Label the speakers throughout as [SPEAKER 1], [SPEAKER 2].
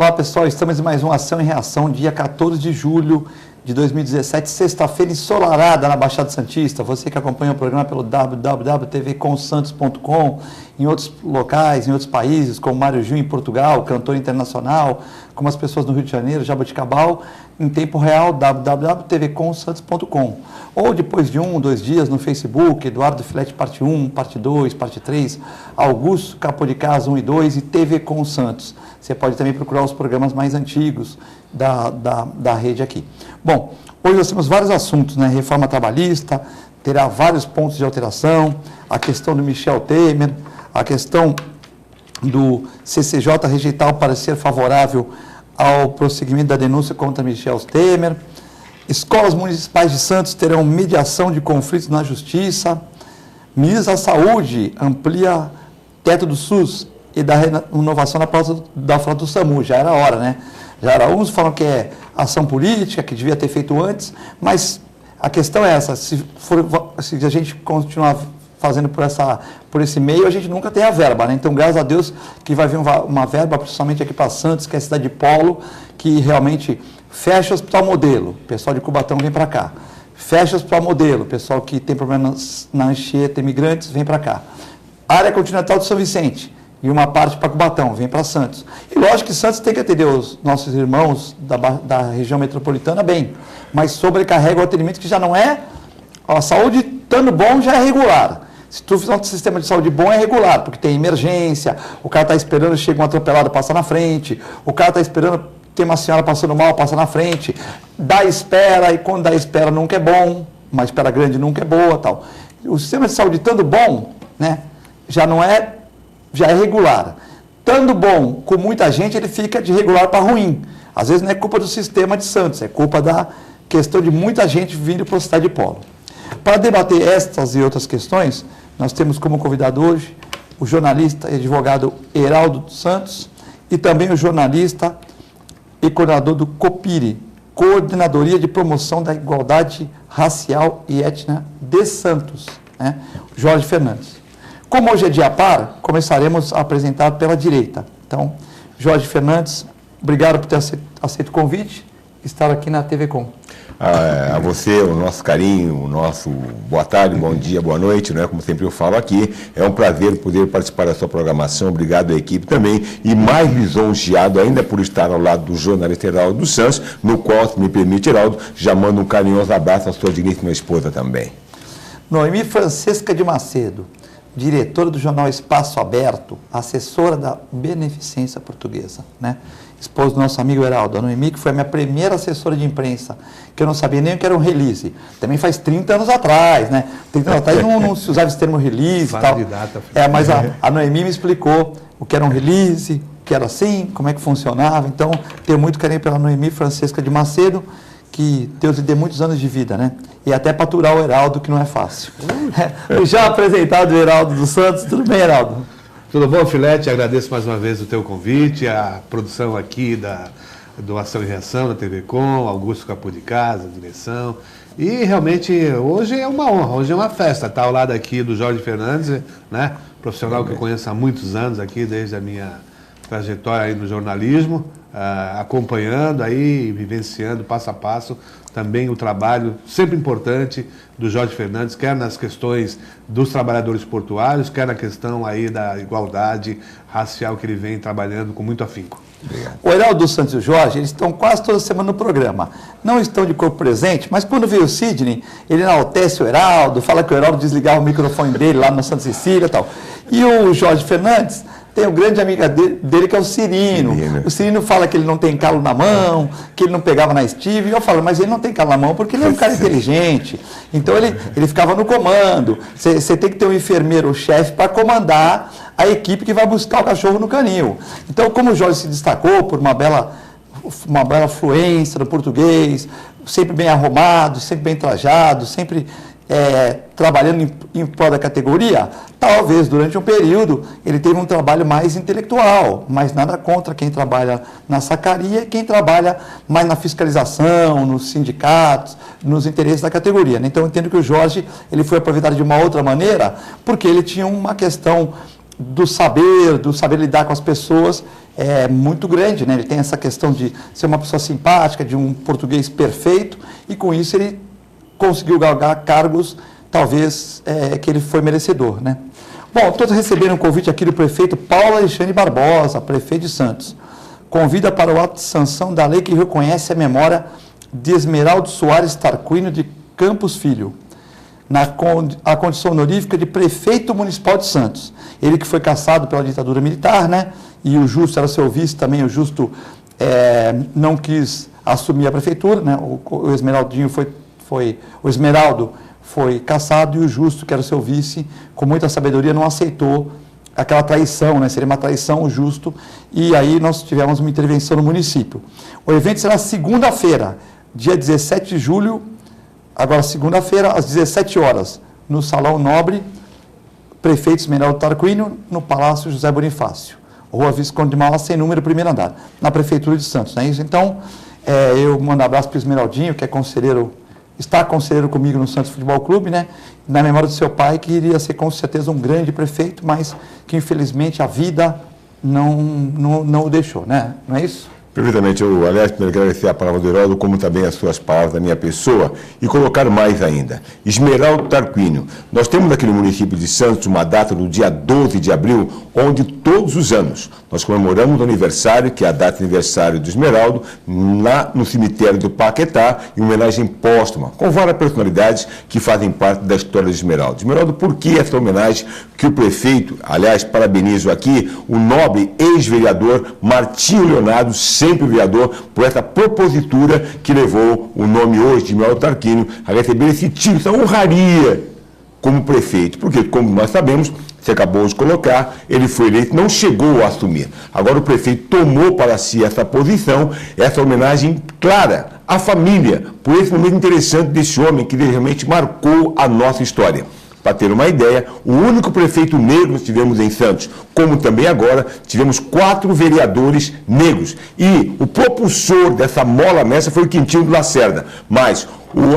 [SPEAKER 1] Olá pessoal, estamos em mais uma Ação e Reação, dia 14 de julho de 2017, sexta-feira ensolarada na Baixada Santista. Você que acompanha o programa pelo www.tvcomsantos.com, em outros locais, em outros países, como Mário Gil em Portugal, cantor internacional, como as pessoas no Rio de Janeiro, Jaboticabal, em tempo real, www.tvcomsantos.com. Ou depois de 1 ou 2 dias no Facebook, Eduardo Filete parte 1, parte 2, parte 3, Augusto Capô de Casa 1 e 2 e TV Com Santos. Você pode também procurar os programas mais antigos da rede aqui. Bom, hoje nós temos vários assuntos, né? Reforma trabalhista, terá vários pontos de alteração, a questão do Michel Temer, a questão do CCJ rejeitar o parecer favorável ao prosseguimento da denúncia contra Michel Temer. Escolas municipais de Santos terão mediação de conflitos na justiça. Ministro da Saúde amplia teto do SUS e da renovação da frota do SAMU. Já era hora, né? Já era. Uns falam que é ação política, que devia ter feito antes, mas a questão é essa, se a gente continuar fazendo por esse meio, a gente nunca tem a verba, né? Então, graças a Deus que vai vir uma verba, principalmente aqui para Santos, que é a cidade de polo, que realmente fecha o hospital modelo, o pessoal de Cubatão vem para cá. Fecha o hospital modelo, o pessoal que tem problemas na Anchieta, imigrantes, vem para cá. Área continental de São Vicente, e uma parte para Cubatão, vem para Santos. E lógico que Santos tem que atender os nossos irmãos da região metropolitana bem, mas sobrecarrega o atendimento que já não é, a saúde estando bom já é regular. Se tu fizer um sistema de saúde bom é regular, porque tem emergência, o cara está esperando, chega um atropelado, passa na frente, o cara está esperando, tem uma senhora passando mal, passa na frente, dá espera, e quando dá espera nunca é bom, uma espera grande nunca é boa, tal. O sistema de saúde estando bom, né, já é regular. Estando bom com muita gente, ele fica de regular para ruim. Às vezes não é culpa do sistema de Santos, é culpa da questão de muita gente vindo para a cidade de polo. Para debater estas e outras questões, nós temos como convidado hoje o jornalista e advogado Heraldo dos Santos e também o jornalista e coordenador do COPIRI, Coordenadoria de Promoção da Igualdade Racial e Étnica de Santos, né? Jorge Fernandes. Como hoje é dia par, começaremos a apresentar pela direita. Então, Jorge Fernandes, obrigado por ter aceito o convite e estar aqui na TV Com.
[SPEAKER 2] A você, o nosso carinho, o nosso boa tarde, bom dia, boa noite, né? Como sempre eu falo aqui, é um prazer poder participar da sua programação, obrigado à equipe também, e mais lisonjeado ainda por estar ao lado do jornalista Heraldo dos Santos, no qual, se me permite, Heraldo, já mando um carinhoso abraço à sua digníssima esposa também.
[SPEAKER 1] Noemi Francesca de Macedo, diretora do jornal Espaço Aberto, assessora da Beneficência Portuguesa, né? Esposa do nosso amigo Heraldo, a Noemi, que foi a minha primeira assessora de imprensa, que eu não sabia nem o que era um release. Também faz 30 anos atrás, né? 30 anos atrás não se usava esse termo release e tal. Mas a Noemi me explicou o que era um release, o que era assim, como é que funcionava. Então, tenho muito carinho pela Noemi Francesca de Macedo, que Deus lhe dê muitos anos de vida, né? E até para aturar o Heraldo, que não é fácil. Já apresentado o Heraldo dos Santos. Tudo bem, Heraldo?
[SPEAKER 3] Tudo bom, Filete? Agradeço mais uma vez o teu convite, a produção aqui do Ação e Reação da TV Com, Augusto Capô de Casa, direção. E realmente hoje é uma honra, hoje é uma festa. Estar ao lado aqui do Jorge Fernandes, né? Profissional que eu conheço há muitos anos aqui, desde a minha trajetória aí no jornalismo, acompanhando aí, vivenciando passo a passo também o trabalho sempre importante do Jorge Fernandes, quer nas questões dos trabalhadores portuários, quer na questão aí da igualdade racial que ele vem trabalhando com muito afinco.
[SPEAKER 1] Obrigado. O Heraldo dos Santos e o Jorge, eles estão quase toda semana no programa. Não estão de corpo presente, mas quando veio o Sidney, ele enaltece o Heraldo, fala que o Heraldo desligava o microfone dele lá no Santa Cecília e tal. E o Jorge Fernandes tem o grande amigo dele que é o Cirino. O Cirino fala que ele não tem calo na mão, que ele não pegava na Steve. E eu falo, mas ele não tem calo na mão porque ele é um cara inteligente. Então ele ficava no comando. Você tem que ter um enfermeiro-chefe para comandar a equipe que vai buscar o cachorro no canil. Então, como o Jorge se destacou por uma bela fluência no português, sempre bem arrumado, sempre bem trajado, sempre trabalhando em prol da categoria, talvez durante um período ele teve um trabalho mais intelectual, mas nada contra quem trabalha na sacaria e quem trabalha mais na fiscalização, nos sindicatos, nos interesses da categoria, né? Então eu entendo que o Jorge ele foi aproveitado de uma outra maneira, porque ele tinha uma questão do saber lidar com as pessoas é muito grande, né? Ele tem essa questão de ser uma pessoa simpática, de um português perfeito, e com isso ele conseguiu galgar cargos, talvez, que ele foi merecedor, né? Bom, todos receberam um convite aqui do prefeito Paulo Alexandre Barbosa, prefeito de Santos. Convida para o ato de sanção da lei que reconhece a memória de Esmeraldo Soares Tarquínio de Campos Filho, a condição honorífica de prefeito municipal de Santos. Ele que foi cassado pela ditadura militar, né? E o Justo era seu vice também, o Justo não quis assumir a prefeitura, né? O Esmeraldo foi cassado e o Justo, que era seu vice, com muita sabedoria, não aceitou aquela traição, né? Seria uma traição o Justo, e aí nós tivemos uma intervenção no município. O evento será segunda-feira, dia 17 de julho, agora segunda-feira, às 17 horas, no Salão Nobre, prefeito Esmeraldo Tarquínio, no Palácio José Bonifácio, Rua Visconde de Mauá, sem número, primeiro andar, na Prefeitura de Santos, não é isso? Então, eu mando um abraço para o Esmeraldinho, que é conselheiro, está conselheiro comigo no Santos Futebol Clube, né? Na memória do seu pai, que iria ser com certeza um grande prefeito, mas que infelizmente a vida não o deixou, né? Não é isso?
[SPEAKER 2] Perfeitamente. Eu, aliás, primeiro agradecer a palavra do Heródoto, como também as suas palavras da minha pessoa, e colocar mais ainda. Esmeraldo Tarquínio. Nós temos aqui no município de Santos uma data do dia 12 de abril, onde todos os anos nós comemoramos o aniversário, que é a data de aniversário do Esmeraldo, lá no cemitério do Paquetá, em homenagem póstuma, com várias personalidades que fazem parte da história do Esmeraldo. Esmeraldo, por que essa homenagem que o prefeito, aliás, parabenizo aqui, o nobre ex-vereador Martinho Leonardo, sempre vereador, por essa propositura que levou o nome hoje de Esmeraldo Tarquínio a receber esse título, essa honraria como prefeito. Porque, como nós sabemos, você acabou de colocar, ele foi eleito, não chegou a assumir. Agora o prefeito tomou para si essa posição, essa homenagem clara à família, por esse momento interessante desse homem que realmente marcou a nossa história. Para ter uma ideia, o único prefeito negro que nós tivemos em Santos, como também agora, tivemos 4 vereadores negros. E o propulsor dessa mola mestra foi o Quintino do Lacerda. Mas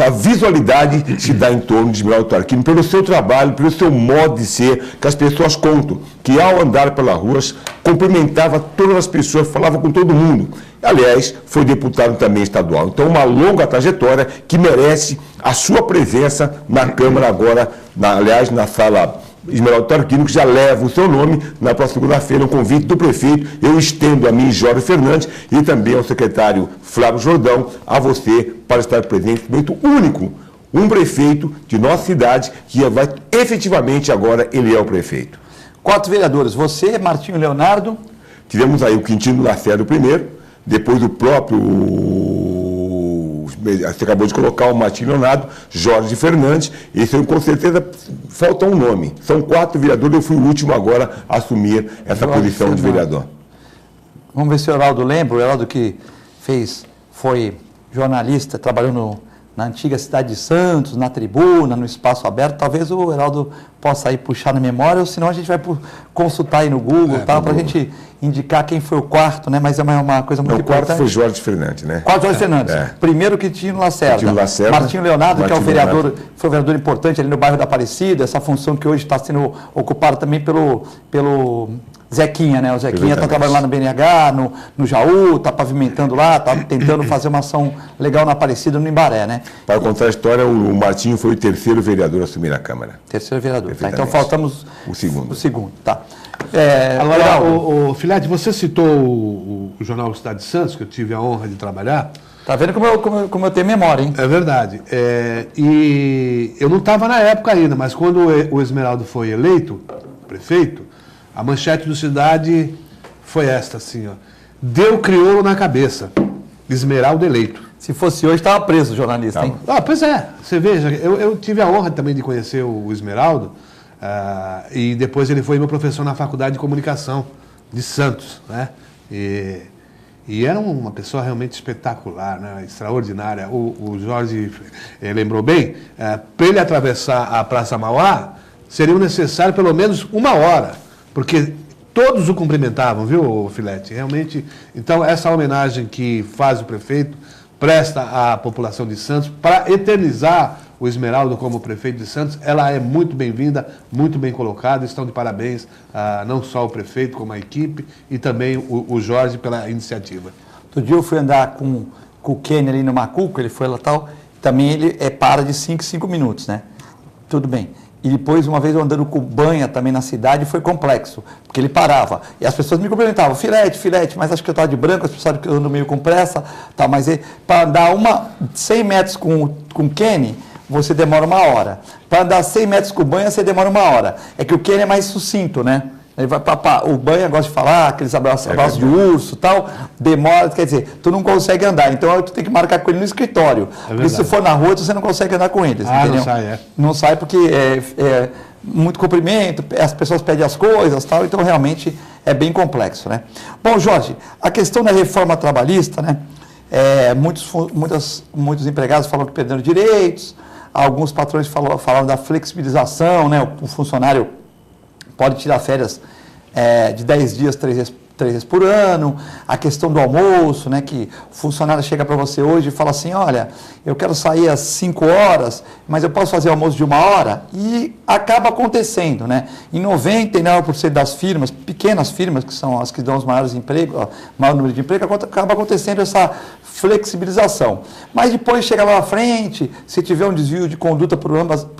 [SPEAKER 2] a visualidade se dá em torno de Esmeraldo Tarquínio pelo seu trabalho, pelo seu modo de ser, que as pessoas contam, que ao andar pelas ruas, cumprimentava todas as pessoas, falava com todo mundo. Aliás, foi deputado também estadual. Então, uma longa trajetória que merece a sua presença na Câmara agora, na sala Esmeraldo Tarquínio, que já leva o seu nome. Na próxima segunda-feira, um convite do prefeito. Eu estendo a mim, Jorge Fernandes, e também ao secretário Flávio Jordão, a você, para estar presente. Momento único, um prefeito de nossa cidade, que vai efetivamente agora, ele é o prefeito.
[SPEAKER 1] 4 vereadores, você, Martinho Leonardo.
[SPEAKER 2] Tivemos aí o Quintino Lacerda primeiro, depois o próprio, você acabou de colocar o Martinho Leonardo, Jorge Fernandes, esse com certeza falta um nome. São 4 vereadores, eu fui o último agora a assumir essa posição de vereador.
[SPEAKER 1] Vamos ver se o Heraldo lembra, o Heraldo que foi jornalista, trabalhou na antiga cidade de Santos, na Tribuna, no Espaço Aberto. Talvez o Heraldo possa aí puxar na memória, ou senão a gente vai consultar aí no Google, para a gente indicar quem foi o quarto, né? Mas é uma coisa muito importante. O quarto
[SPEAKER 2] foi Jorge Fernandes, né?
[SPEAKER 1] Jorge Fernandes. Primeiro Quintino Lacerda. Martinho Leonardo, que é o vereador, foi um vereador importante ali no bairro da Aparecida, essa função que hoje está sendo ocupada também pelo Zequinha, né? O Zequinha está trabalhando lá no BNH, no Jaú, está pavimentando lá, está tentando fazer uma ação legal na Aparecida, no Imbaré, né?
[SPEAKER 2] Para contar a história, o Martinho foi o 3º vereador a assumir a Câmara.
[SPEAKER 1] 3º vereador, tá? Então faltamos
[SPEAKER 2] o segundo,
[SPEAKER 1] tá.
[SPEAKER 3] Agora, o Filete, você citou o Jornal Cidade de Santos, que eu tive a honra de trabalhar.
[SPEAKER 1] Tá vendo como eu tenho memória, hein?
[SPEAKER 3] É verdade. E eu não estava na época ainda, mas quando o Esmeraldo foi eleito prefeito, a manchete do Cidade foi esta, assim, ó. Deu crioulo na cabeça. Esmeraldo eleito.
[SPEAKER 1] Se fosse hoje, estava preso o jornalista, hein?
[SPEAKER 3] Pois é. Você veja, eu tive a honra também de conhecer o Esmeraldo, e depois ele foi meu professor na Faculdade de Comunicação de Santos, né? E era uma pessoa realmente espetacular, né? Extraordinária. O Jorge lembrou bem, para ele atravessar a Praça Mauá, seria necessário pelo menos 1 hora, porque todos o cumprimentavam, viu, Filete? Realmente, então, essa homenagem que faz o prefeito presta à população de Santos para eternizar o Esmeraldo como prefeito de Santos, ela é muito bem-vinda, muito bem colocada. Estão de parabéns não só o prefeito, como a equipe e também o Jorge pela iniciativa.
[SPEAKER 1] Outro dia eu fui andar com o Kenny ali no Macuco, ele foi lá tal, também ele para de 5 minutos, né? Tudo bem. E depois, uma vez eu andando com o Banha também na cidade, foi complexo, porque ele parava. E as pessoas me cumprimentavam, filete, mas acho que eu estava de branco, as pessoas sabem que eu ando meio com pressa, tá, mas para andar 100 metros com o Kenny, você demora 1 hora. Para andar 100 metros com o Banha, você demora 1 hora. É que o Kenny é mais sucinto, né? Ele vai o Banha gosta de falar, aqueles abraços de urso e tal, demora, quer dizer, tu não consegue andar, então tu tem que marcar com ele no escritório. Porque se for na rua, você não consegue andar com eles, entendeu?
[SPEAKER 3] Não sai,
[SPEAKER 1] Não sai porque é muito comprimento, as pessoas pedem as coisas e tal, então realmente é bem complexo, né? Bom, Jorge, a questão da reforma trabalhista, né? Muitos empregados falam que perderam direitos, alguns patrões falaram da flexibilização, né? O funcionário pode tirar férias de 10 dias, 3 vezes por ano, a questão do almoço, né, que o funcionário chega para você hoje e fala assim, olha, eu quero sair às 5 horas, mas eu posso fazer almoço de 1 hora? E acaba acontecendo, né? Em 99% das firmas, pequenas firmas, que são as que dão os maiores empregos, maior número de empregos, acaba acontecendo essa flexibilização. Mas depois chega lá na frente, se tiver um desvio de conduta por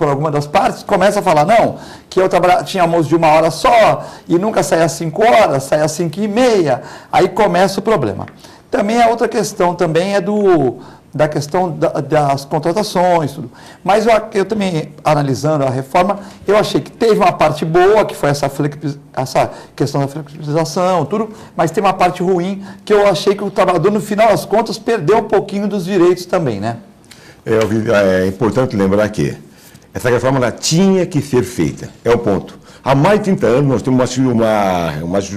[SPEAKER 1] alguma das partes, começa a falar, não, que eu tinha almoço de 1 hora só, e nunca saía às 5 horas, saía às 5h30, aí começa o problema. Também a outra questão também é da questão das contratações, tudo. Mas eu também, analisando a reforma, eu achei que teve uma parte boa, que foi essa questão da flexibilização, tudo, mas tem uma parte ruim, que eu achei que o trabalhador, no final das contas, perdeu um pouquinho dos direitos também, né?
[SPEAKER 2] É importante lembrar que essa reforma ela tinha que ser feita, é o ponto. Há mais de 30 anos nós temos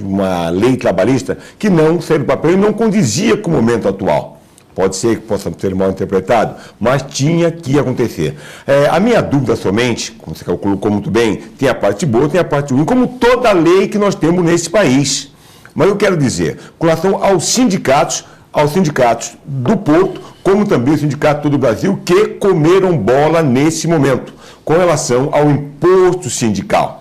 [SPEAKER 2] uma lei trabalhista que não saiu do papel e não condizia com o momento atual. Pode ser que possa ser mal interpretado, mas tinha que acontecer. A minha dúvida somente, como você colocou muito bem, tem a parte boa, tem a parte ruim, como toda lei que nós temos nesse país. Mas eu quero dizer, com relação aos sindicatos do Porto, como também o sindicato do Brasil, que comeram bola nesse momento, com relação ao imposto sindical.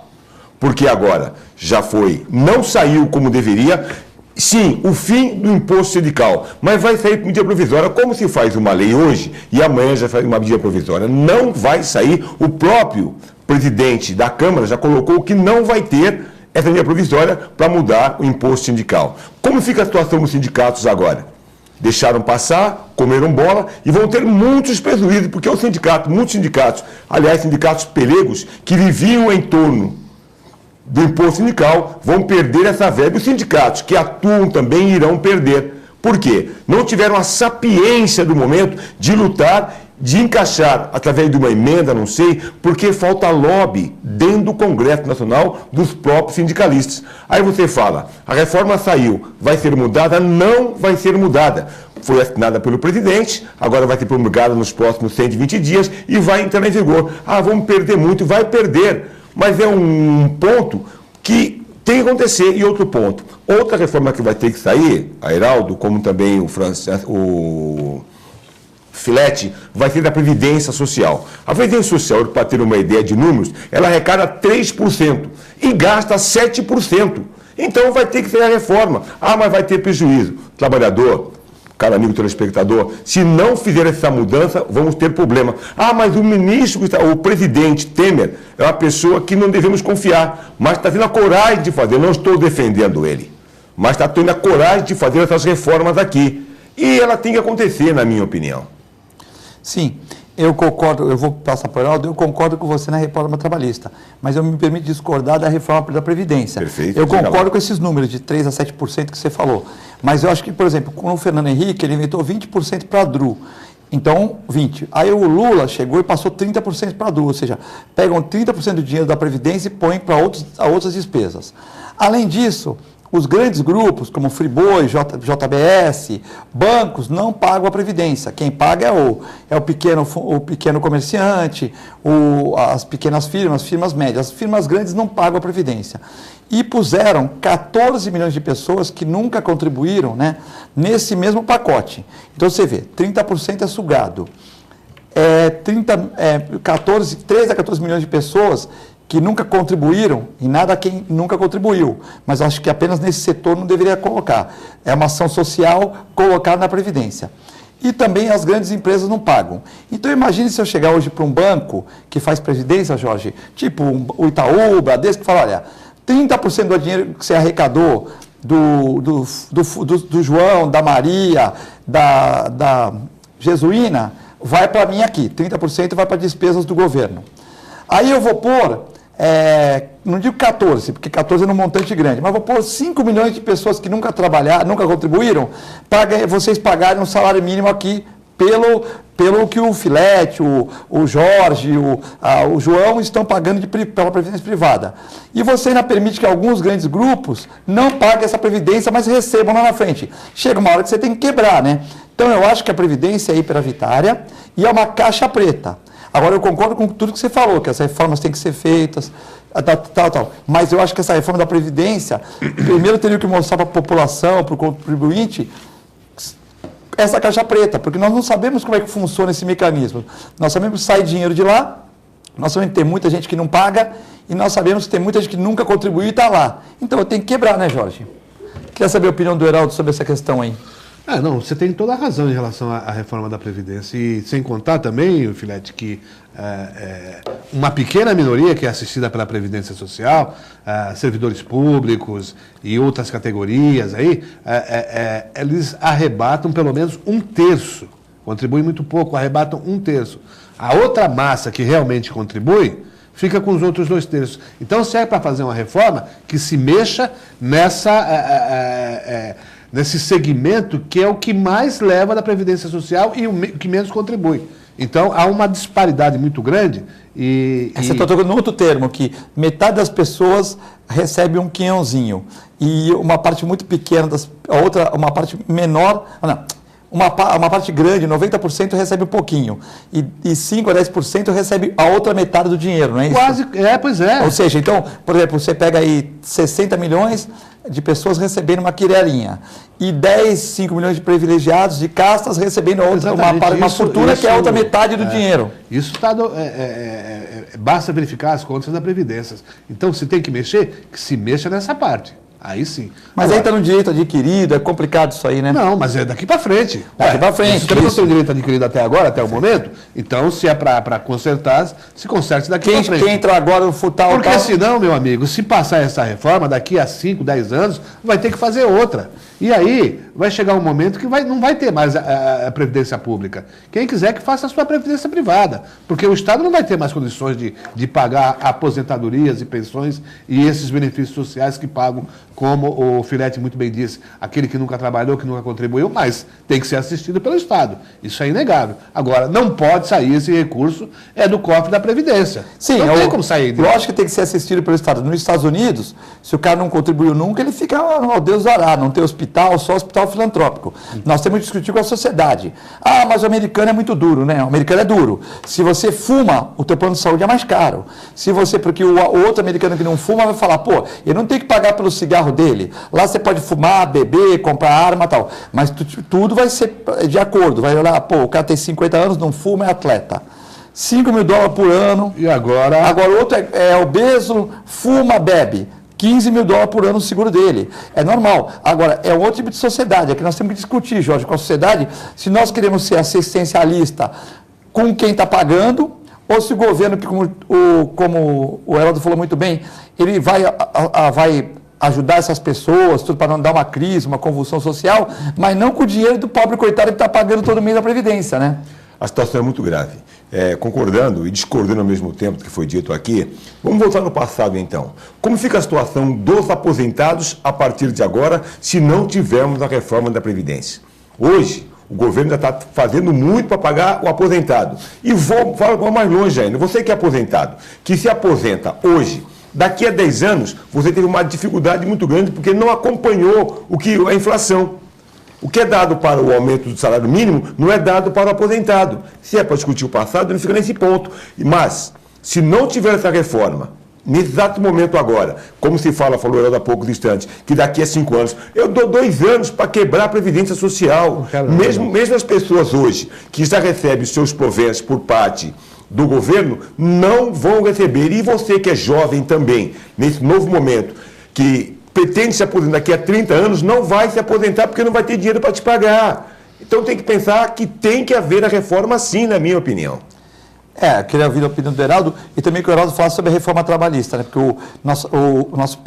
[SPEAKER 2] Porque agora já não saiu como deveria. Sim, o fim do imposto sindical, mas vai sair por medida provisória. Como se faz uma lei hoje e amanhã já faz uma medida provisória? Não vai sair. O próprio presidente da Câmara já colocou que não vai ter essa medida provisória para mudar o imposto sindical. Como fica a situação dos sindicatos agora? Deixaram passar, comeram bola e vão ter muitos prejuízos, porque muitos sindicatos, aliás, sindicatos pelegos, que viviam em torno do imposto sindical, vão perder essa verba. Os sindicatos que atuam também irão perder. Por quê? Não tiveram a sapiência do momento de lutar, de encaixar através de uma emenda, não sei, porque falta lobby dentro do Congresso Nacional dos próprios sindicalistas. Aí você fala, a reforma saiu, vai ser mudada? Não vai ser mudada. Foi assinada pelo presidente, agora vai ser promulgada nos próximos 120 dias e vai entrar em vigor. Vamos perder muito, vai perder. Mas é um ponto que tem que acontecer. E outro ponto, outra reforma que vai ter que sair, a Heraldo, como também o Filete, vai ser da Previdência Social. A Previdência Social, para ter uma ideia de números, ela arrecada 3% e gasta 7%. Então vai ter que ser a reforma. Mas vai ter prejuízo. Trabalhador, cara amigo telespectador, se não fizer essa mudança, vamos ter problema. Mas o presidente Temer é uma pessoa que não devemos confiar, mas está tendo a coragem de fazer, não estou defendendo ele, mas está tendo a coragem de fazer essas reformas aqui. E ela tem que acontecer, na minha opinião.
[SPEAKER 1] Sim, eu concordo, eu vou passar para o Heraldo, eu concordo com você na reforma trabalhista, mas eu me permito discordar da reforma da Previdência.
[SPEAKER 2] Perfeito.
[SPEAKER 1] Eu concordo com esses números de 3% a 7% que você falou, mas eu acho que, por exemplo, com o Fernando Henrique, ele inventou 20% para a DRU, então 20%. Aí o Lula chegou e passou 30% para a DRU, ou seja, pegam 30% do dinheiro da Previdência e põem para outras despesas. Além disso, os grandes grupos, como Friboi, JBS, bancos, não pagam a Previdência. Quem paga é o pequeno comerciante, as pequenas firmas médias. As firmas grandes não pagam a Previdência. E puseram 14 milhões de pessoas que nunca contribuíram, né, nesse mesmo pacote. Então você vê, 30% é sugado. 13 a 14 milhões de pessoas que nunca contribuíram, e nada a quem nunca contribuiu, mas acho que apenas nesse setor não deveria colocar. É uma ação social colocada na Previdência. E também as grandes empresas não pagam. Então imagine se eu chegar hoje para um banco que faz Previdência, Jorge, tipo o Itaú, o Bradesco, que fala, olha, 30% do dinheiro que você arrecadou do João, da Maria, da Jesuína, vai para mim aqui, 30% vai para despesas do governo. Aí eu vou pôr, não digo 14, porque 14 é um montante grande, mas vou pôr 5 milhões de pessoas que nunca trabalharam, nunca contribuíram, para vocês pagarem um salário mínimo aqui pelo que o Filete, o Jorge, o João estão pagando pela Previdência Privada. E você ainda permite que alguns grandes grupos não paguem essa Previdência, mas recebam lá na frente. Chega uma hora que você tem que quebrar, né? Então eu acho que a Previdência é hiperavitária e é uma caixa preta. Agora, eu concordo com tudo que você falou, que as reformas têm que ser feitas, tal. Mas eu acho que essa reforma da Previdência, primeiro teria que mostrar para a população, para o contribuinte, essa caixa preta, porque nós não sabemos como é que funciona esse mecanismo. Nós sabemos que sai dinheiro de lá, nós sabemos que tem muita gente que não paga, e nós sabemos que tem muita gente que nunca contribuiu e está lá. Então, eu tenho que quebrar, né, Jorge? Queria saber a opinião do Heraldo sobre essa questão aí.
[SPEAKER 3] Não, você tem toda a razão em relação à reforma da Previdência. E sem contar também, Filete, que uma pequena minoria que é assistida pela Previdência Social, servidores públicos e outras categorias aí, eles arrebatam pelo menos 1/3. Contribuem muito pouco, arrebatam 1/3. A outra massa que realmente contribui fica com os outros 2/3. Então serve para fazer uma reforma que se mexa nesse segmento que é o que mais leva da Previdência Social e o que menos contribui. Então, há uma disparidade muito grande
[SPEAKER 1] Você está tocando outro termo, que metade das pessoas recebe um quinhãozinho e uma parte muito pequena, uma parte menor... Uma parte grande, 90% recebe um pouquinho. E 5 a 10% recebe a outra metade do dinheiro, não é isso?
[SPEAKER 3] Quase, pois é.
[SPEAKER 1] Ou seja, então, por exemplo, você pega aí 60 milhões de pessoas recebendo uma quirelinha e 5 milhões de privilegiados, de castas, recebendo uma fortuna que é a outra metade do dinheiro.
[SPEAKER 3] Isso está... basta verificar as contas da Previdência. Então, se tem que mexer, que se mexa nessa parte. Aí sim.
[SPEAKER 1] Mas agora, aí está no direito adquirido, é complicado isso aí, né?
[SPEAKER 3] Não, mas é daqui para frente.
[SPEAKER 1] Daqui para frente.
[SPEAKER 3] Se você não tem o direito adquirido até agora, até o momento, então se é para consertar, se conserte daqui para frente.
[SPEAKER 1] Quem entra agora no futal...
[SPEAKER 3] Porque senão, meu amigo, se passar essa reforma, daqui a 5, 10 anos, vai ter que fazer outra. E aí vai chegar um momento que não vai ter mais a Previdência Pública. Quem quiser que faça a sua Previdência Privada. Porque o Estado não vai ter mais condições de pagar aposentadorias e pensões e esses benefícios sociais que pagam, como o Filete muito bem disse, aquele que nunca trabalhou, que nunca contribuiu, mas tem que ser assistido pelo Estado. Isso é inegável. Agora, não pode sair esse recurso do cofre da Previdência.
[SPEAKER 1] Sim,
[SPEAKER 3] não tem como sair disso.
[SPEAKER 1] Lógico que tem que ser assistido pelo Estado. Nos Estados Unidos, se o cara não contribuiu nunca, ele fica, Deus dará, não tem hospital, só hospital filantrópico. Nós temos que discutir com a sociedade. Mas o americano é muito duro, né? O americano é duro. Se você fuma, o teu plano de saúde é mais caro. Porque o outro americano que não fuma vai falar, eu não tenho que pagar pelo cigarro dele. Lá você pode fumar, beber, comprar arma e tal. Mas tudo vai ser de acordo. Vai olhar, o cara tem 50 anos, não fuma, é atleta. $5 mil por ano.
[SPEAKER 3] E agora?
[SPEAKER 1] Agora o outro é obeso, fuma, bebe. $15 mil por ano o seguro dele. É normal. Agora, é um outro tipo de sociedade. É que nós temos que discutir, Jorge, com a sociedade, se nós queremos ser assistencialista com quem está pagando, ou se o governo, que como o Heraldo falou muito bem, ele vai ajudar essas pessoas, tudo para não dar uma crise, uma convulsão social, mas não com o dinheiro do pobre coitado que está pagando todo mês a Previdência, né?
[SPEAKER 2] A situação é muito grave. Concordando e discordando ao mesmo tempo do que foi dito aqui, vamos voltar no passado então. Como fica a situação dos aposentados a partir de agora, se não tivermos a reforma da Previdência? Hoje, o governo ainda está fazendo muito para pagar o aposentado. E vou mais longe ainda. Você que é aposentado, que se aposenta hoje, daqui a 10 anos, você teve uma dificuldade muito grande porque não acompanhou a inflação. O que é dado para o aumento do salário mínimo não é dado para o aposentado. Se é para discutir o passado, não fica nesse ponto. Mas, se não tiver essa reforma, nesse exato momento agora, como se falou Heraldo há poucos instantes, que daqui a 5 anos, eu dou 2 anos para quebrar a Previdência Social. Mesmo as pessoas hoje que já recebem os seus proventos por parte do governo, não vão receber. E você que é jovem também, nesse novo momento, que pretende se aposentar daqui a 30 anos, não vai se aposentar porque não vai ter dinheiro para te pagar. Então tem que pensar que tem que haver a reforma sim, na minha opinião.
[SPEAKER 1] Eu queria ouvir a opinião do Heraldo e também que o Heraldo falasse sobre a reforma trabalhista, né? Porque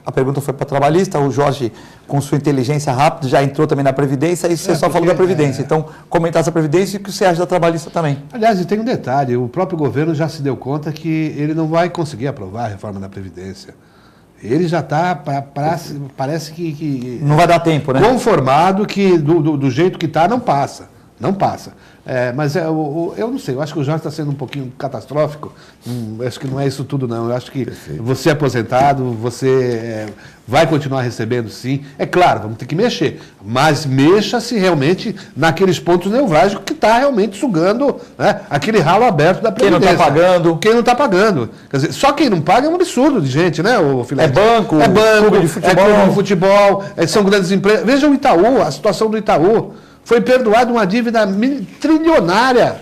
[SPEAKER 1] a pergunta foi para trabalhista, o Jorge, com sua inteligência rápida, já entrou também na Previdência e você só falou da Previdência. Então, comentasse a Previdência e o que você acha da trabalhista também.
[SPEAKER 3] Aliás, e tem um detalhe, o próprio governo já se deu conta que ele não vai conseguir aprovar a reforma da Previdência. Ele já está, parece que...
[SPEAKER 1] Não vai dar tempo, né?
[SPEAKER 3] Conformado que do jeito que está, não passa. Não passa. Mas eu não sei, eu acho que o Jorge está sendo um pouquinho catastrófico. Acho que não é isso tudo, não. Eu acho que você é aposentado, você vai continuar recebendo, sim. É claro, vamos ter que mexer. Mas mexa-se realmente naqueles pontos nevrálgicos que está realmente sugando, né, aquele ralo aberto da Previdência.
[SPEAKER 1] Quem não está pagando.
[SPEAKER 3] Quem não está pagando. Quer dizer, só quem não paga é um absurdo de gente, né, o Filete?
[SPEAKER 1] É banco
[SPEAKER 3] clube de futebol, são grandes empresas. Veja o Itaú, a situação do Itaú. Foi perdoada uma dívida trilionária,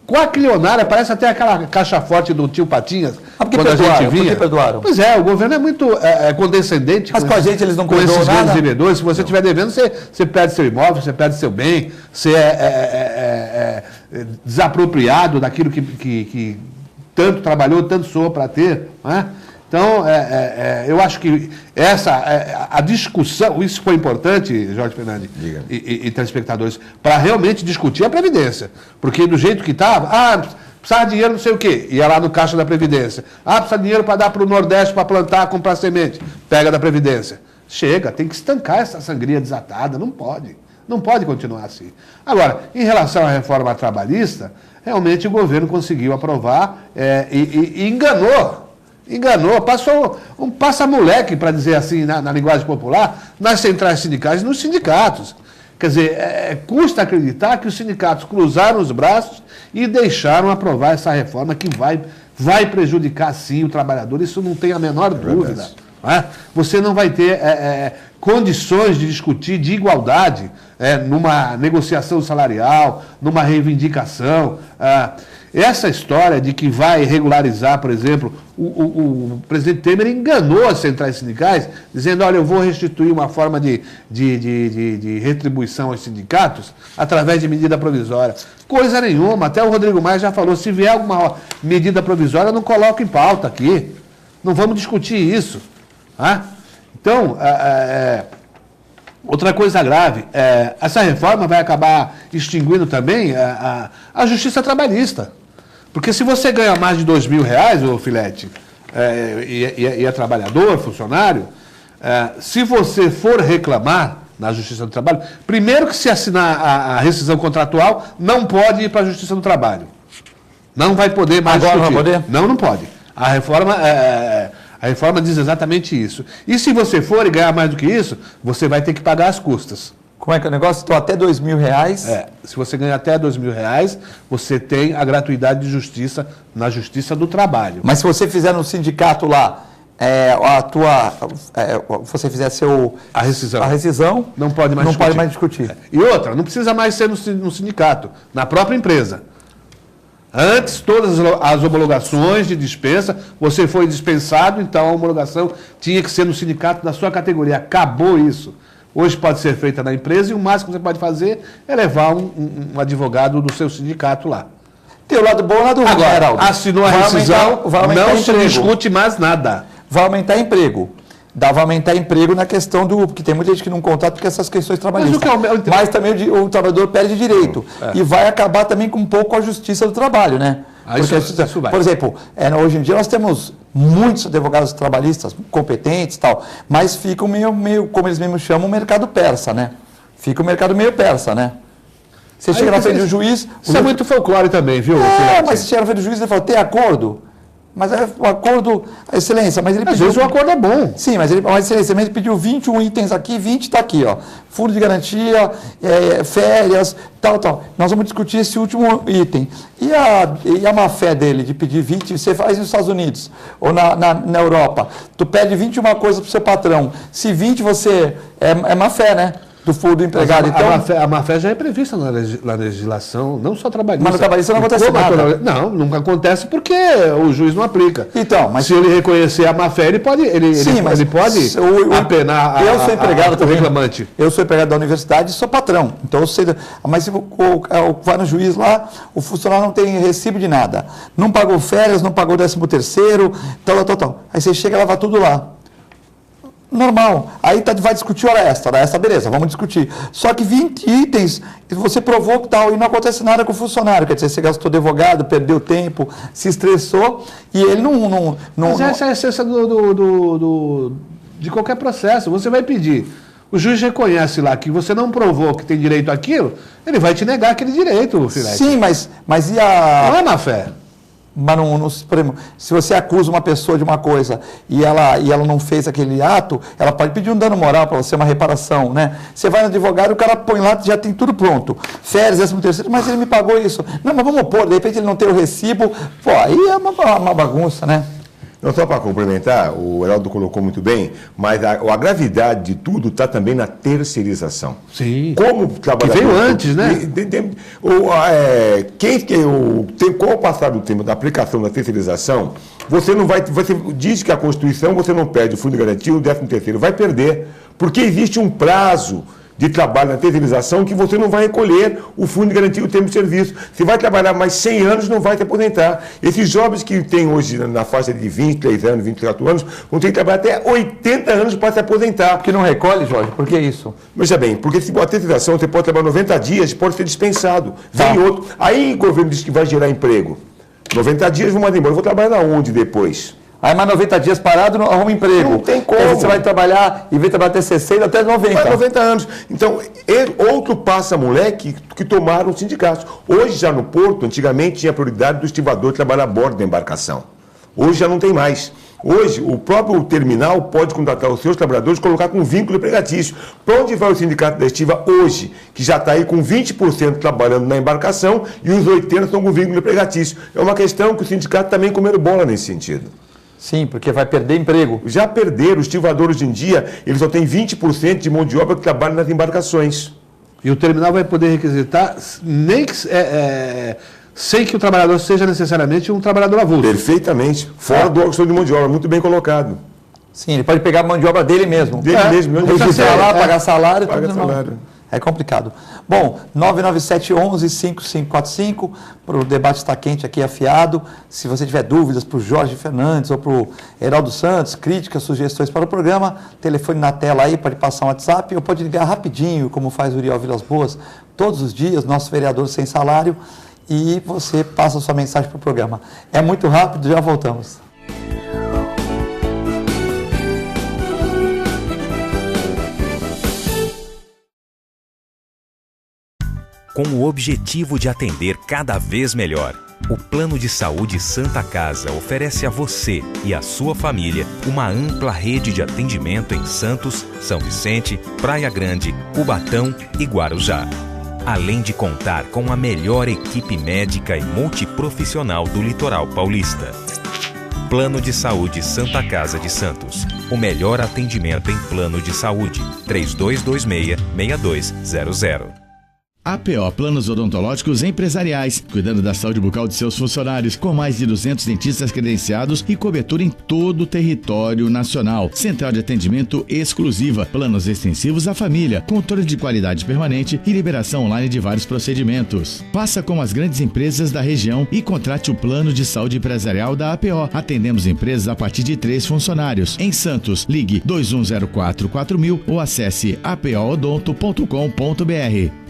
[SPEAKER 3] quatrilionária, parece até aquela caixa forte do tio Patinhas,
[SPEAKER 1] quando a gente vinha. Por que perdoaram?
[SPEAKER 3] Pois o governo é muito condescendente.
[SPEAKER 1] Mas com a gente eles não
[SPEAKER 3] com esses
[SPEAKER 1] nada.
[SPEAKER 3] Grandes devedores. Se você estiver devendo, você perde seu imóvel, você perde seu bem, você é desapropriado daquilo que tanto trabalhou, tanto soou para ter, né? Então, eu acho que a discussão, isso foi importante, Jorge Fernandes e telespectadores, para realmente discutir a Previdência. Porque do jeito que estava, precisava de dinheiro não sei o quê, ia lá no caixa da Previdência. Precisa de dinheiro para dar para o Nordeste, para plantar, comprar semente, pega da Previdência. Chega, tem que estancar essa sangria desatada, não pode. Não pode continuar assim. Agora, em relação à reforma trabalhista, realmente o governo conseguiu aprovar e enganou, passou um passa-moleque, para dizer assim, na linguagem popular, nas centrais sindicais e nos sindicatos. Quer dizer, custa acreditar que os sindicatos cruzaram os braços e deixaram aprovar essa reforma que vai prejudicar, sim, o trabalhador. Isso não tem a menor dúvida. Não é? Você não vai ter condições de discutir de igualdade numa negociação salarial, numa reivindicação. Essa história de que vai regularizar, por exemplo, o presidente Temer enganou as centrais sindicais, dizendo, olha, eu vou restituir uma forma de retribuição aos sindicatos através de medida provisória. Coisa nenhuma, até o Rodrigo Maia já falou, se vier alguma medida provisória, não coloco em pauta aqui. Não vamos discutir isso. Então, outra coisa grave, essa reforma vai acabar extinguindo também a justiça trabalhista. Porque se você ganha mais de R$2.000, ô Filete, e é trabalhador, funcionário, se você for reclamar na Justiça do Trabalho, primeiro que se assinar a rescisão contratual, não pode ir para a Justiça do Trabalho. Não vai poder mais
[SPEAKER 1] agora
[SPEAKER 3] discutir.
[SPEAKER 1] Não vai poder?
[SPEAKER 3] Não pode. A reforma diz exatamente isso. E se você for e ganhar mais do que isso, você vai ter que pagar as custas.
[SPEAKER 1] Como é que é o negócio? Estou até R$2.000.
[SPEAKER 3] Se você ganhar até R$2.000, você tem a gratuidade de justiça na Justiça do Trabalho.
[SPEAKER 1] Mas se você fizer no sindicato lá, você fizer a rescisão,
[SPEAKER 3] não pode mais
[SPEAKER 1] discutir.
[SPEAKER 3] E outra, não precisa mais ser no sindicato, na própria empresa. Antes, todas as homologações de dispensa, você foi dispensado, então a homologação tinha que ser no sindicato da sua categoria. Acabou isso. Hoje pode ser feita na empresa e o máximo que você pode fazer é levar um advogado do seu sindicato lá.
[SPEAKER 1] Tem o lado bom e o lado ruim.
[SPEAKER 3] Agora,
[SPEAKER 1] Geraldo.
[SPEAKER 3] assinou a rescisão, não se discute mais nada.
[SPEAKER 1] Vai aumentar emprego. Vai aumentar emprego na questão porque tem muita gente que não contrata porque essas questões trabalhistas. Mas também o trabalhador perde direito. E vai acabar também com um pouco a justiça do trabalho, né?
[SPEAKER 3] Isso vai.
[SPEAKER 1] Por exemplo, hoje em dia nós temos muitos advogados trabalhistas competentes e tal, mas fica meio, como eles mesmos chamam, o mercado persa, né? Fica o mercado meio persa, né? Você chega na frente do juiz...
[SPEAKER 3] Isso é muito folclore também, viu?
[SPEAKER 1] Mas você chega na frente do juiz e fala, tem acordo? Mas é o acordo, excelência, mas ele
[SPEAKER 3] Às
[SPEAKER 1] pediu...
[SPEAKER 3] vezes o acordo é bom.
[SPEAKER 1] Sim, mas excelência, ele pediu 21 itens aqui, 20 está aqui, ó. Fundo de garantia, férias, tal. Nós vamos discutir esse último item. E a má-fé dele de pedir 20, você faz nos Estados Unidos ou na Europa. Tu pede 21 coisas para o seu patrão. Se 20 você... É má-fé, né? Do fundo empregado.
[SPEAKER 3] A má-fé já é prevista na legislação, não só trabalhista.
[SPEAKER 1] Mas no trabalhista não acontece nada.
[SPEAKER 3] Não, nunca acontece porque o juiz não aplica.
[SPEAKER 1] Então, mas
[SPEAKER 3] se ele reconhecer a má-fé, ele pode apenar
[SPEAKER 1] eu sou empregado
[SPEAKER 3] o reclamante.
[SPEAKER 1] Eu sou empregado da universidade e sou patrão. Então, eu sei, mas se vai no juiz lá, o funcionário não tem recibo de nada. Não pagou férias, não pagou 13º, tal. Aí você chega e leva tudo lá. Normal. Aí vai discutir hora extra, beleza, vamos discutir. Só que 20 itens, você provou que tal, e não acontece nada com o funcionário. Quer dizer, você gastou advogado, perdeu tempo, se estressou, e ele não...
[SPEAKER 3] Mas essa é a essência de qualquer processo. Você vai pedir. O juiz reconhece lá que você não provou que tem direito àquilo, ele vai te negar aquele direito, Filete.
[SPEAKER 1] Sim, mas e a...
[SPEAKER 3] Não é má fé.
[SPEAKER 1] Mas por exemplo, se você acusa uma pessoa de uma coisa e ela não fez aquele ato, ela pode pedir um dano moral para você, uma reparação, né? Você vai no advogado, o cara põe lá, já tem tudo pronto. Férias, 13º, mas ele me pagou isso. Não, mas vamos pôr, de repente ele não tem o recibo. Pô, aí é uma bagunça, né?
[SPEAKER 2] Não, só para complementar, o Heraldo colocou muito bem, mas a gravidade de tudo está também na terceirização.
[SPEAKER 3] Sim.
[SPEAKER 2] Como trabalhador...
[SPEAKER 3] Que veio antes, né?
[SPEAKER 2] Com o passar do tempo da aplicação da terceirização, você diz que a Constituição você não perde o fundo de garantia, o 13º, vai perder, porque existe um prazo de trabalho na terceirização que você não vai recolher o fundo de garantia do tempo de serviço. Você vai trabalhar mais 100 anos, não vai te aposentar. Esses jovens que têm hoje na faixa de 23 anos, 24 anos, vão ter que trabalhar até 80 anos para se aposentar.
[SPEAKER 1] Porque não recolhe, Jorge? Por que isso?
[SPEAKER 2] Veja bem, porque se a terceirização você pode trabalhar 90 dias, pode ser dispensado. Vem outro. Aí o governo diz que vai gerar emprego. 90 dias, vamos embora. Eu vou trabalhar onde depois?
[SPEAKER 1] Aí mais 90 dias parado, não arruma emprego.
[SPEAKER 2] Não tem como.
[SPEAKER 1] Você vai trabalhar, em vez de trabalhar até 60, até 90.
[SPEAKER 2] Vai 90 anos. Então, outro passa-moleque que tomaram os sindicatos. Hoje, já no porto, antigamente tinha a prioridade do estivador trabalhar a bordo da embarcação. Hoje já não tem mais. Hoje, o próprio terminal pode contratar os seus trabalhadores e colocar com vínculo empregatício. Para onde vai o sindicato da estiva hoje, que já está aí com 20% trabalhando na embarcação e os 80% estão com vínculo empregatício? É uma questão que o sindicato também comeram bola nesse sentido.
[SPEAKER 1] Sim, porque vai perder emprego.
[SPEAKER 2] Já perderam. O estivador hoje em dia, ele só tem 20% de mão de obra que trabalha nas embarcações.
[SPEAKER 3] E o terminal vai poder requisitar sem que o trabalhador seja necessariamente um trabalhador avulso.
[SPEAKER 2] Perfeitamente. Fora do orçamento de mão de obra, muito bem colocado.
[SPEAKER 1] Sim, ele pode pegar a mão de obra dele mesmo.
[SPEAKER 2] Dele mesmo.
[SPEAKER 1] Registrar lá, pagar salário.
[SPEAKER 2] Paga salário.
[SPEAKER 1] É complicado. Bom, 997-11-5545, o debate está quente aqui, afiado. Se você tiver dúvidas para o Jorge Fernandes ou para o Heraldo Santos, críticas, sugestões para o programa, telefone na tela aí, pode passar um WhatsApp ou pode ligar rapidinho, como faz o Uriel Vilas Boas, todos os dias, nosso vereador sem salário, e você passa a sua mensagem para o programa. É muito rápido, já voltamos.
[SPEAKER 4] Com o objetivo de atender cada vez melhor, o Plano de Saúde Santa Casa oferece a você e a sua família uma ampla rede de atendimento em Santos, São Vicente, Praia Grande, Cubatão e Guarujá. Além de contar com a melhor equipe médica e multiprofissional do litoral paulista. Plano de Saúde Santa Casa de Santos. O melhor atendimento em plano de saúde. 3226-6200.
[SPEAKER 5] APO Planos Odontológicos Empresariais, cuidando da saúde bucal de seus funcionários, com mais de 200 dentistas credenciados e cobertura em todo o território nacional. Central de atendimento exclusiva, planos extensivos à família, controle de qualidade permanente e liberação online de vários procedimentos. Faça como as grandes empresas da região e contrate o plano de saúde empresarial da APO. Atendemos empresas a partir de 3 funcionários. Em Santos, ligue 2104-4000 ou acesse apoodonto.com.br.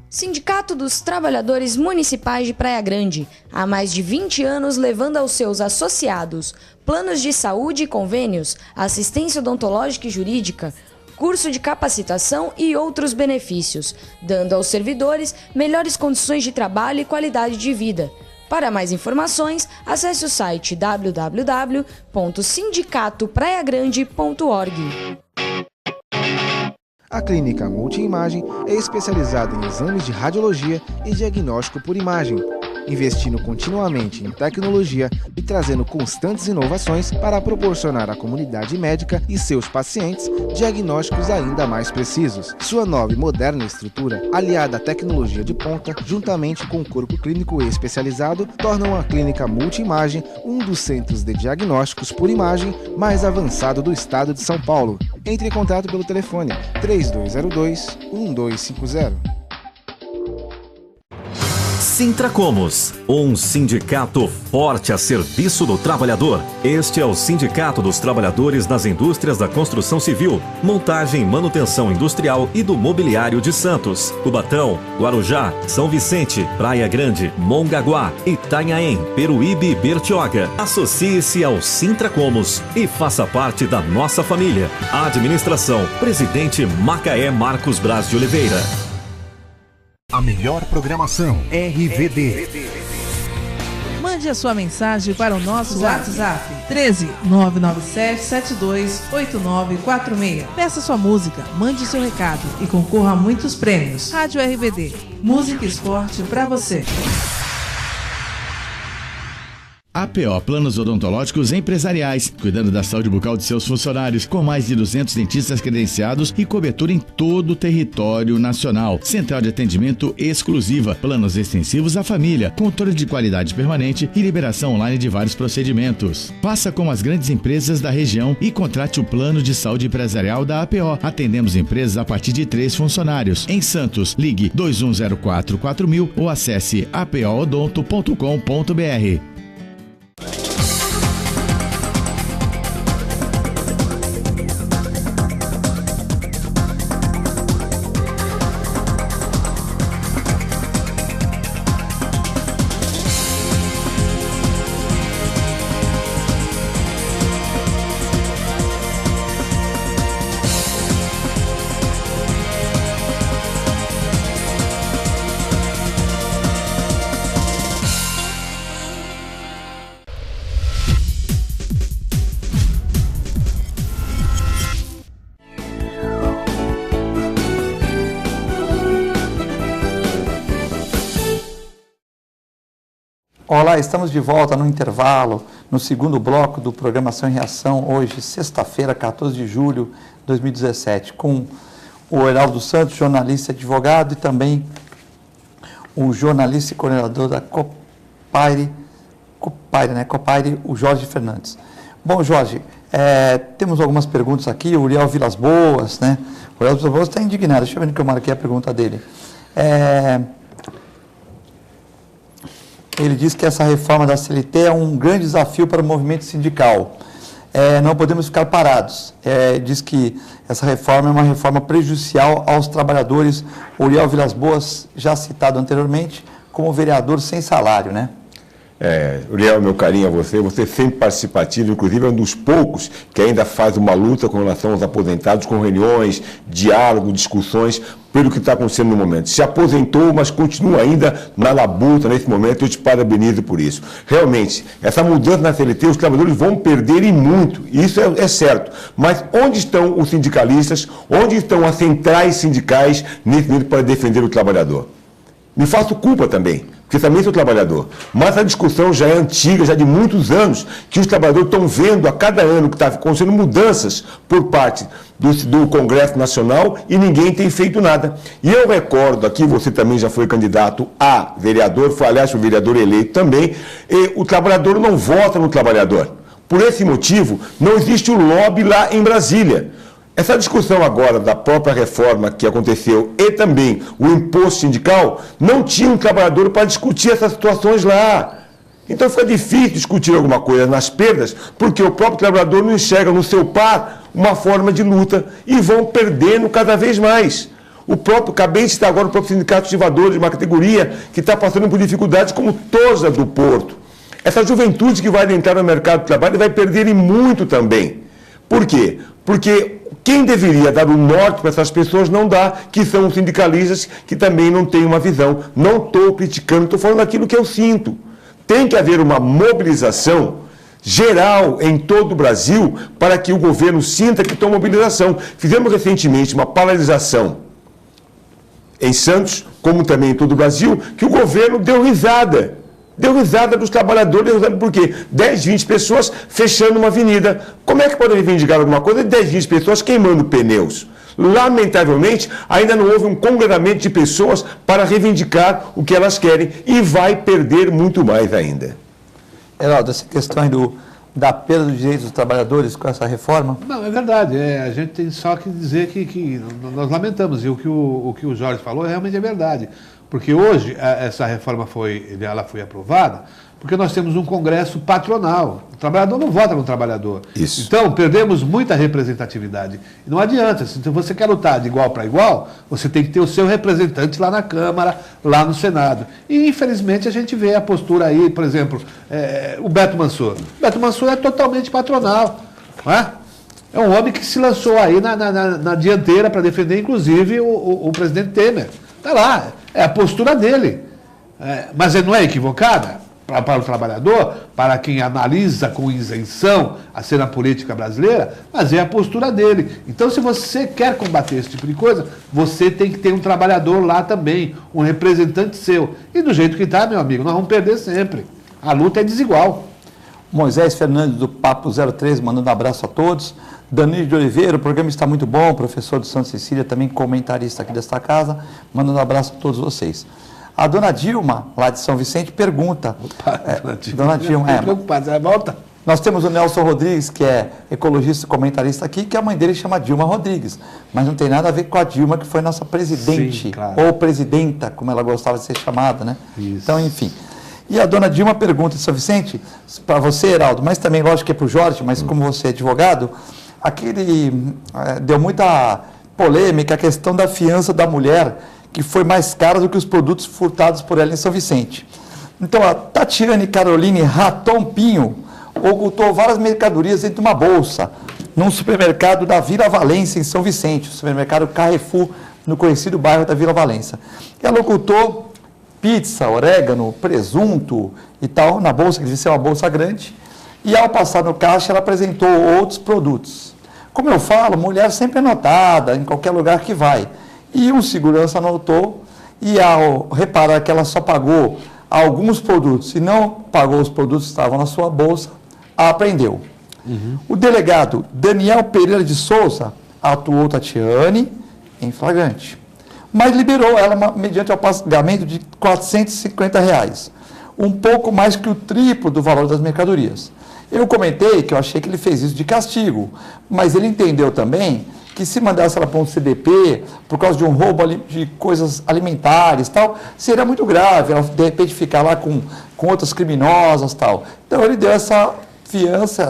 [SPEAKER 6] Sindicato dos Trabalhadores Municipais de Praia Grande, há mais de 20 anos levando aos seus associados planos de saúde e convênios, assistência odontológica e jurídica, curso de capacitação e outros benefícios, dando aos servidores melhores condições de trabalho e qualidade de vida. Para mais informações, acesse o site www.sindicatopraiagrande.org.
[SPEAKER 7] A Clínica Multiimagem é especializada em exames de radiologia e diagnóstico por imagem, investindo continuamente em tecnologia e trazendo constantes inovações para proporcionar à comunidade médica e seus pacientes diagnósticos ainda mais precisos. Sua nova e moderna estrutura, aliada à tecnologia de ponta, juntamente com o corpo clínico especializado, tornam a Clínica Multiimagem um dos centros de diagnósticos por imagem mais avançado do estado de São Paulo. Entre em contato pelo telefone 3202-1250.
[SPEAKER 8] Sintracomos, um sindicato forte a serviço do trabalhador. Este é o Sindicato dos Trabalhadores nas Indústrias da Construção Civil, Montagem e Manutenção Industrial e do Mobiliário de Santos, Cubatão, Guarujá, São Vicente, Praia Grande, Mongaguá, Itanhaém, Peruíbe e Bertioga. Associe-se ao Sintracomos e faça parte da nossa família. Administração, Presidente Macaé Marcos Braz de Oliveira.
[SPEAKER 9] A melhor programação RVD.
[SPEAKER 10] Mande a sua mensagem para o nosso WhatsApp 13 997 72 8946. Peça sua música, mande seu recado e concorra a muitos prêmios. Rádio RVD, música e esporte para você.
[SPEAKER 5] APO Planos Odontológicos Empresariais, cuidando da saúde bucal de seus funcionários, com mais de 200 dentistas credenciados e cobertura em todo o território nacional. Central de atendimento exclusiva, planos extensivos à família, controle de qualidade permanente e liberação online de vários procedimentos. Faça como as grandes empresas da região e contrate o plano de saúde empresarial da APO. Atendemos empresas a partir de 3 funcionários. Em Santos, ligue 2104-4000 ou acesse apoodonto.com.br.
[SPEAKER 1] Olá, estamos de volta no intervalo, no segundo bloco do Programação em Reação, hoje, sexta-feira, 14 de julho de 2017, com o Heraldo Santos, jornalista e advogado, e também o jornalista e coordenador da Copaire, o Jorge Fernandes. Bom, Jorge, temos algumas perguntas aqui, o Uriel Vilas Boas, né? O Uriel Vilas Boas está indignado, deixa eu ver no que eu marquei a pergunta dele. Ele diz que essa reforma da CLT é um grande desafio para o movimento sindical. Não podemos ficar parados. Diz que essa reforma é uma reforma prejudicial aos trabalhadores. Uriel Vilas Boas, já citado anteriormente, como vereador sem salário, né?
[SPEAKER 2] Uriel, meu carinho a você sempre participativo, inclusive é um dos poucos que ainda faz uma luta com relação aos aposentados, com reuniões, diálogo, discussões, pelo que está acontecendo no momento. Se aposentou, mas continua ainda na labuta nesse momento, eu te parabenizo por isso. Realmente, essa mudança na CLT, os trabalhadores vão perder e muito, isso é certo. Mas onde estão os sindicalistas, onde estão as centrais sindicais nesse momento para defender o trabalhador? Me faço culpa também, porque também sou trabalhador. Mas a discussão já é antiga, já de muitos anos, que os trabalhadores estão vendo a cada ano que está acontecendo mudanças por parte do Congresso Nacional e ninguém tem feito nada. E eu recordo aqui, você também já foi candidato a vereador, foi vereador eleito também, e o trabalhador não vota no trabalhador. Por esse motivo, não existe o lobby lá em Brasília. Essa discussão agora da própria reforma que aconteceu e também o imposto sindical, não tinha um trabalhador para discutir essas situações lá. Então fica difícil discutir alguma coisa nas perdas, porque o próprio trabalhador não enxerga no seu par uma forma de luta e vão perdendo cada vez mais. Acabei de citar agora o próprio sindicato ativador de uma categoria que está passando por dificuldades como todas as do Porto. Essa juventude que vai entrar no mercado de trabalho vai perder e muito também. Por quê? Porque quem deveria dar o norte para essas pessoas não dá, que são os sindicalistas que também não têm uma visão. Não estou criticando, estou falando aquilo que eu sinto. Tem que haver uma mobilização geral em todo o Brasil para que o governo sinta que tem mobilização. Fizemos recentemente uma paralisação em Santos, como também em todo o Brasil, que o governo deu risada. Deu risada dos trabalhadores, deu risada por quê? 10, 20 pessoas fechando uma avenida. Como é que podem reivindicar alguma coisa de 10, 20 pessoas queimando pneus? Lamentavelmente, ainda não houve um congregamento de pessoas para reivindicar o que elas querem e vai perder muito mais ainda.
[SPEAKER 1] Heraldo, essa questão da perda dos direitos dos trabalhadores com essa reforma?
[SPEAKER 3] Não, é verdade. A gente tem só que dizer que nós lamentamos, e o que o Jorge falou realmente é verdade. Porque hoje essa reforma foi aprovada porque nós temos um Congresso patronal. O trabalhador não vota no trabalhador.
[SPEAKER 2] Isso.
[SPEAKER 3] Então, perdemos muita representatividade. E não adianta. Se você quer lutar de igual para igual, você tem que ter o seu representante lá na Câmara, lá no Senado. E, infelizmente, a gente vê a postura aí, por exemplo, o Beto Mansur. O Beto Mansur é totalmente patronal. Não é? É um homem que se lançou aí na dianteira para defender, inclusive, o presidente Temer. Está lá. É a postura dele. Mas não é equivocada? Para o trabalhador, para quem analisa com isenção a cena política brasileira, mas é a postura dele. Então, se você quer combater esse tipo de coisa, você tem que ter um trabalhador lá também, um representante seu. E do jeito que está, meu amigo, nós vamos perder sempre. A luta é desigual.
[SPEAKER 1] Moisés Fernandes, do Papo 03, mandando um abraço a todos. Danilo de Oliveira, o programa está muito bom, professor do Santa Cecília, também comentarista aqui desta casa, mandando um abraço a todos vocês. A dona Dilma, lá de São Vicente, pergunta... Dona Dilma,
[SPEAKER 3] preocupada, volta.
[SPEAKER 1] Nós temos o Nelson Rodrigues, que é ecologista e comentarista aqui, que a mãe dele chama Dilma Rodrigues, mas não tem nada a ver com a Dilma, que foi nossa presidente,
[SPEAKER 3] sim, claro,
[SPEAKER 1] ou presidenta, como ela gostava de ser chamada, né?
[SPEAKER 3] Isso.
[SPEAKER 1] Então, enfim. E a dona Dilma pergunta, São Vicente, para você, Heraldo, mas também, lógico que é para o Jorge, mas como você é advogado, deu muita polêmica a questão da fiança da mulher, que foi mais cara do que os produtos furtados por ela em São Vicente. Então, a Tatiane Caroline Raton Pinho ocultou várias mercadorias dentro de uma bolsa, num supermercado da Vila Valência, em São Vicente, o supermercado Carrefour, no conhecido bairro da Vila Valência. Ela ocultou pizza, orégano, presunto e tal, na bolsa, que devia ser uma bolsa grande, e ao passar no caixa, ela apresentou outros produtos. Como eu falo, mulher sempre é notada, em qualquer lugar que vai. E um segurança anotou, e ao reparar que ela só pagou alguns produtos e não pagou os produtos que estavam na sua bolsa, a apreendeu. O delegado Daniel Pereira de Souza atuou Tatiane em flagrante, mas liberou ela mediante o pagamento de R$ 450, um pouco mais que o triplo do valor das mercadorias. Eu comentei que eu achei que ele fez isso de castigo, mas ele entendeu também que se mandasse ela para um CDP, por causa de um roubo de coisas alimentares tal, seria muito grave, ela de repente ficar lá com outras criminosas tal. Então ele deu essa fiança,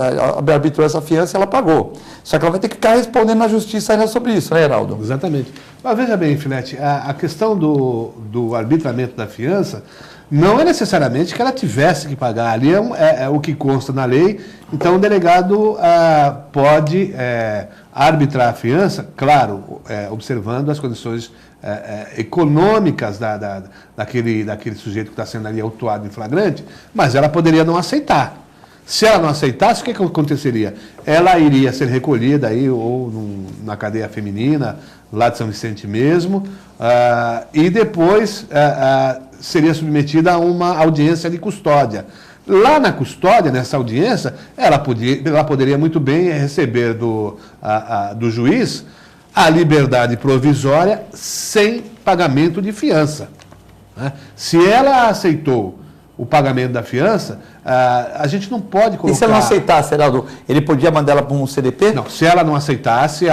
[SPEAKER 1] arbitrou essa fiança e ela pagou. Só que ela vai ter que ficar respondendo na justiça ainda sobre isso, né, Heraldo?
[SPEAKER 3] Exatamente. Mas veja bem, Filete, a questão do arbitramento da fiança não é necessariamente que ela tivesse que pagar. Ali é o que consta na lei. Então o delegado pode arbitrar a fiança, claro, observando as condições econômicas daquele sujeito que está sendo ali autuado em flagrante, mas ela poderia não aceitar. Se ela não aceitasse, o que aconteceria? Ela iria ser recolhida aí, ou na cadeia feminina, lá de São Vicente mesmo, e depois seria submetida a uma audiência de custódia. Lá na custódia, nessa audiência, ela poderia muito bem receber do juiz a liberdade provisória sem pagamento de fiança, né? Se ela aceitou o pagamento da fiança, a gente não pode colocar...
[SPEAKER 1] E se ela não aceitasse, Heraldo, ele podia mandar ela para um CDP?
[SPEAKER 3] Não, se ela não aceitasse,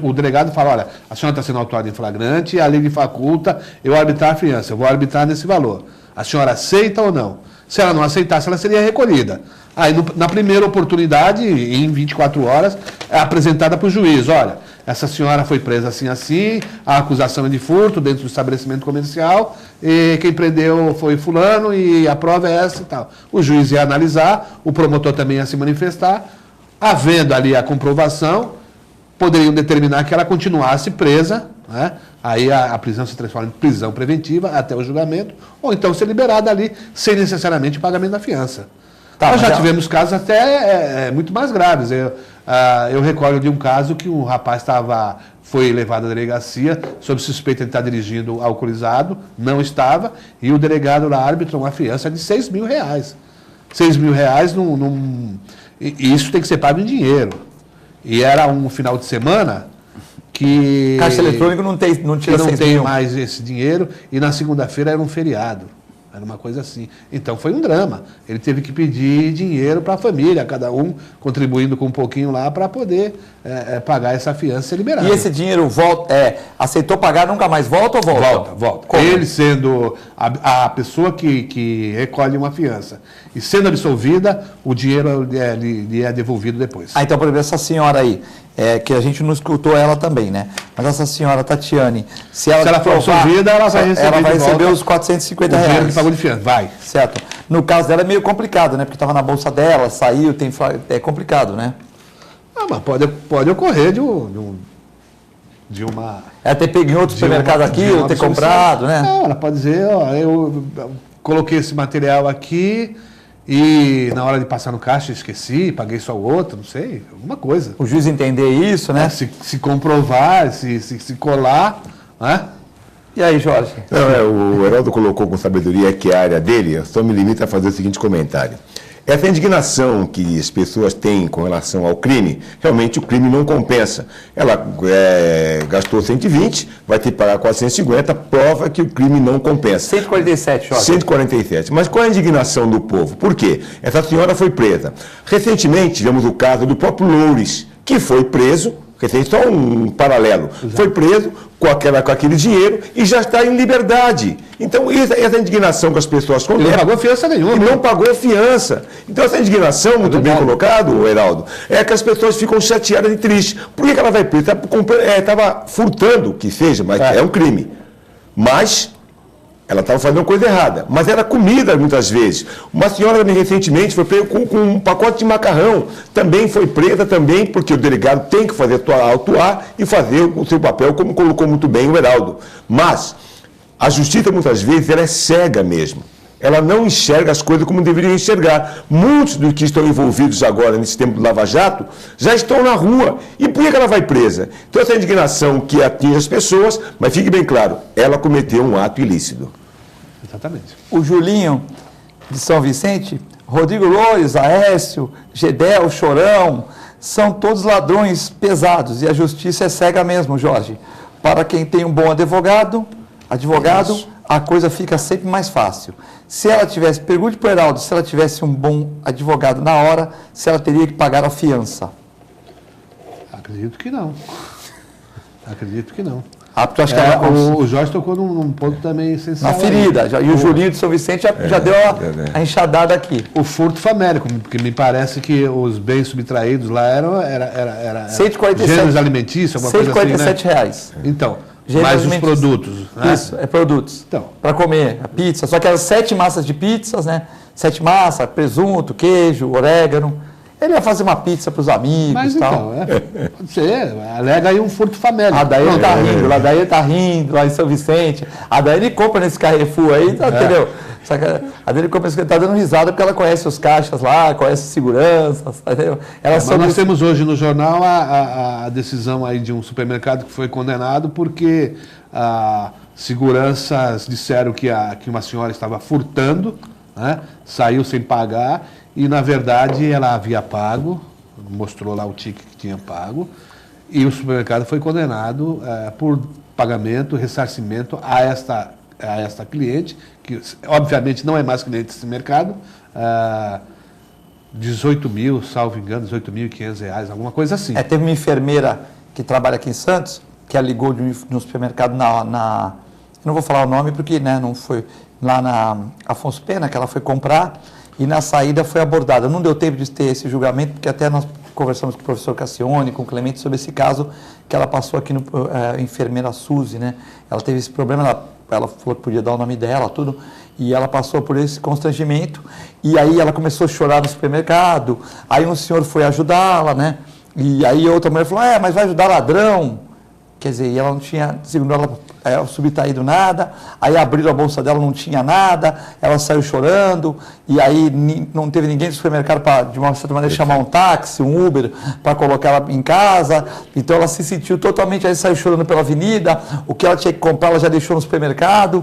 [SPEAKER 3] o delegado fala, olha, a senhora está sendo autuada em flagrante, a lei lhe faculta eu arbitrar a fiança, eu vou arbitrar nesse valor. A senhora aceita ou não? Se ela não aceitasse, ela seria recolhida. Aí, na primeira oportunidade, em 24 horas, é apresentada para o juiz, olha, essa senhora foi presa assim, a acusação é de furto dentro do estabelecimento comercial, e quem prendeu foi fulano e a prova é essa e tal. O juiz ia analisar, o promotor também ia se manifestar, havendo ali a comprovação, poderiam determinar que ela continuasse presa, né? Aí a prisão se transforma em prisão preventiva até o julgamento, ou então ser liberada ali sem necessariamente o pagamento da fiança.
[SPEAKER 1] Tá,
[SPEAKER 3] nós já tivemos casos até muito mais graves. Eu recordo de um caso que um rapaz foi levado à delegacia sob suspeita de estar dirigindo alcoolizado, não estava, e o delegado lá arbitrou uma fiança de R$6.000. R$6.000 e isso tem que ser pago em dinheiro. E era um final de semana que
[SPEAKER 1] Caixa eletrônico não
[SPEAKER 3] tem mais esse dinheiro, e na segunda-feira era um feriado. Era uma coisa assim. Então foi um drama. Ele teve que pedir dinheiro para a família, cada um contribuindo com um pouquinho lá para poder pagar essa fiança e ser liberado.
[SPEAKER 1] E esse dinheiro aceitou pagar, nunca mais volta ou volta?
[SPEAKER 3] Volta.
[SPEAKER 1] Como?
[SPEAKER 3] Ele sendo a pessoa que recolhe uma fiança e sendo absolvida, o dinheiro lhe é devolvido depois.
[SPEAKER 1] Então, por exemplo, essa senhora aí, que a gente não escutou ela também, né? Mas essa senhora Tatiane, se ela for
[SPEAKER 3] absolvida, ela vai
[SPEAKER 1] receber os R$450.
[SPEAKER 3] O dinheiro que pagou de fiança, vai.
[SPEAKER 1] Certo. No caso dela é meio complicado, né? Porque estava na bolsa dela, saiu, é complicado, né?
[SPEAKER 3] Mas pode ocorrer de uma...
[SPEAKER 1] ter pego em outro supermercado aquilo, ter comprado, né?
[SPEAKER 3] Não, ela pode dizer, eu coloquei esse material aqui e na hora de passar no caixa esqueci, paguei só o outro, não sei, alguma coisa.
[SPEAKER 1] O juiz entender isso, né?
[SPEAKER 3] Se comprovar, se colar, né?
[SPEAKER 1] E aí, Jorge?
[SPEAKER 2] Não, o Heraldo colocou com sabedoria que é a área dele, eu só me limito a fazer o seguinte comentário. Essa indignação que as pessoas têm com relação ao crime, realmente o crime não compensa. Ela gastou 120, vai ter que pagar 450, prova que o crime não compensa.
[SPEAKER 1] 147, Jorge.
[SPEAKER 2] 147. Mas qual é a indignação do povo? Por quê? Essa senhora foi presa. Recentemente, tivemos o caso do próprio Loures, que foi preso, só um paralelo, foi preso com aquele dinheiro e já está em liberdade. Então, essa indignação que as pessoas
[SPEAKER 3] cometem... Ele não pagou fiança nenhuma.
[SPEAKER 2] E não pagou fiança. Então, essa indignação, muito bem colocado, Heraldo, é que as pessoas ficam chateadas e tristes. Por que ela vai presa? Estava furtando, que seja, mas é um crime. Mas... ela estava fazendo coisa errada, mas era comida muitas vezes. Uma senhora recentemente foi presa com um pacote de macarrão, também foi presa também, porque o delegado tem que autuar e fazer o seu papel, como colocou muito bem o Heraldo. Mas a justiça muitas vezes ela é cega mesmo. Ela não enxerga as coisas como deveriam enxergar. Muitos dos que estão envolvidos agora nesse tempo do Lava Jato já estão na rua. E por que ela vai presa? Então essa indignação que atinge as pessoas, mas fique bem claro, ela cometeu um ato ilícito.
[SPEAKER 3] Exatamente.
[SPEAKER 1] O Julinho de São Vicente, Rodrigo Loures, Aécio, Gedel, Chorão, são todos ladrões pesados e a justiça é cega mesmo, Jorge. Para quem tem um bom advogado, a coisa fica sempre mais fácil. Se ela tivesse, pergunte para o Heraldo, se ela tivesse um bom advogado na hora, se ela teria que pagar a fiança.
[SPEAKER 3] Acredito que não.
[SPEAKER 1] Porque acho que
[SPEAKER 3] o Jorge tocou num ponto também essencial.
[SPEAKER 1] Na ferida. E o Julinho de São Vicente já deu a enxadada aqui.
[SPEAKER 3] O furto famélico, porque me parece que os bens subtraídos lá eram
[SPEAKER 1] 147,
[SPEAKER 3] gêneros alimentícios, alguma coisa assim, né?
[SPEAKER 1] R$147.
[SPEAKER 3] Então, mais os produtos. Né?
[SPEAKER 1] Isso, produtos.
[SPEAKER 3] Então.
[SPEAKER 1] Para comer, a pizza. Só que eram 7 massas de pizzas, né? 7 massas, presunto, queijo, orégano. Ele ia fazer uma pizza para os amigos e tal.
[SPEAKER 3] Pode ser, alega aí um furto famélico.
[SPEAKER 1] A daí ele tá rindo, lá em São Vicente. A daí ele compra nesse Carrefour aí, entendeu? Só que a dele compra, tá dando risada porque ela conhece os caixas lá, conhece seguranças, entendeu?
[SPEAKER 3] Nós temos hoje no jornal a decisão aí de um supermercado que foi condenado porque seguranças disseram que uma senhora estava furtando, né? Saiu sem pagar. E, na verdade, ela havia pago, mostrou lá o ticket que tinha pago, e o supermercado foi condenado por pagamento, ressarcimento a esta cliente, que obviamente não é mais cliente desse mercado, 18 mil, salvo engano, R$18.500, alguma coisa assim.
[SPEAKER 1] Teve uma enfermeira que trabalha aqui em Santos, que ela ligou de um supermercado não vou falar o nome porque não foi lá na Afonso Pena, que ela foi comprar, e na saída foi abordada. Não deu tempo de ter esse julgamento, porque até nós conversamos com o professor Cassione, com o Clemente, sobre esse caso que ela passou aqui no enfermeira Suzy, né? Ela teve esse problema, ela falou que podia dar o nome dela, tudo, e ela passou por esse constrangimento, e aí ela começou a chorar no supermercado, aí um senhor foi ajudá-la, né? E aí outra mulher falou, mas vai ajudar ladrão. Quer dizer, ela não tinha, segundo ela, subtraído nada. Aí abriram a bolsa dela, não tinha nada. Ela saiu chorando. E aí não teve ninguém do supermercado para, de uma certa maneira, chamar um táxi, um Uber, para colocar ela em casa. Então ela se sentiu totalmente, aí saiu chorando pela avenida. O que ela tinha que comprar, ela já deixou no supermercado.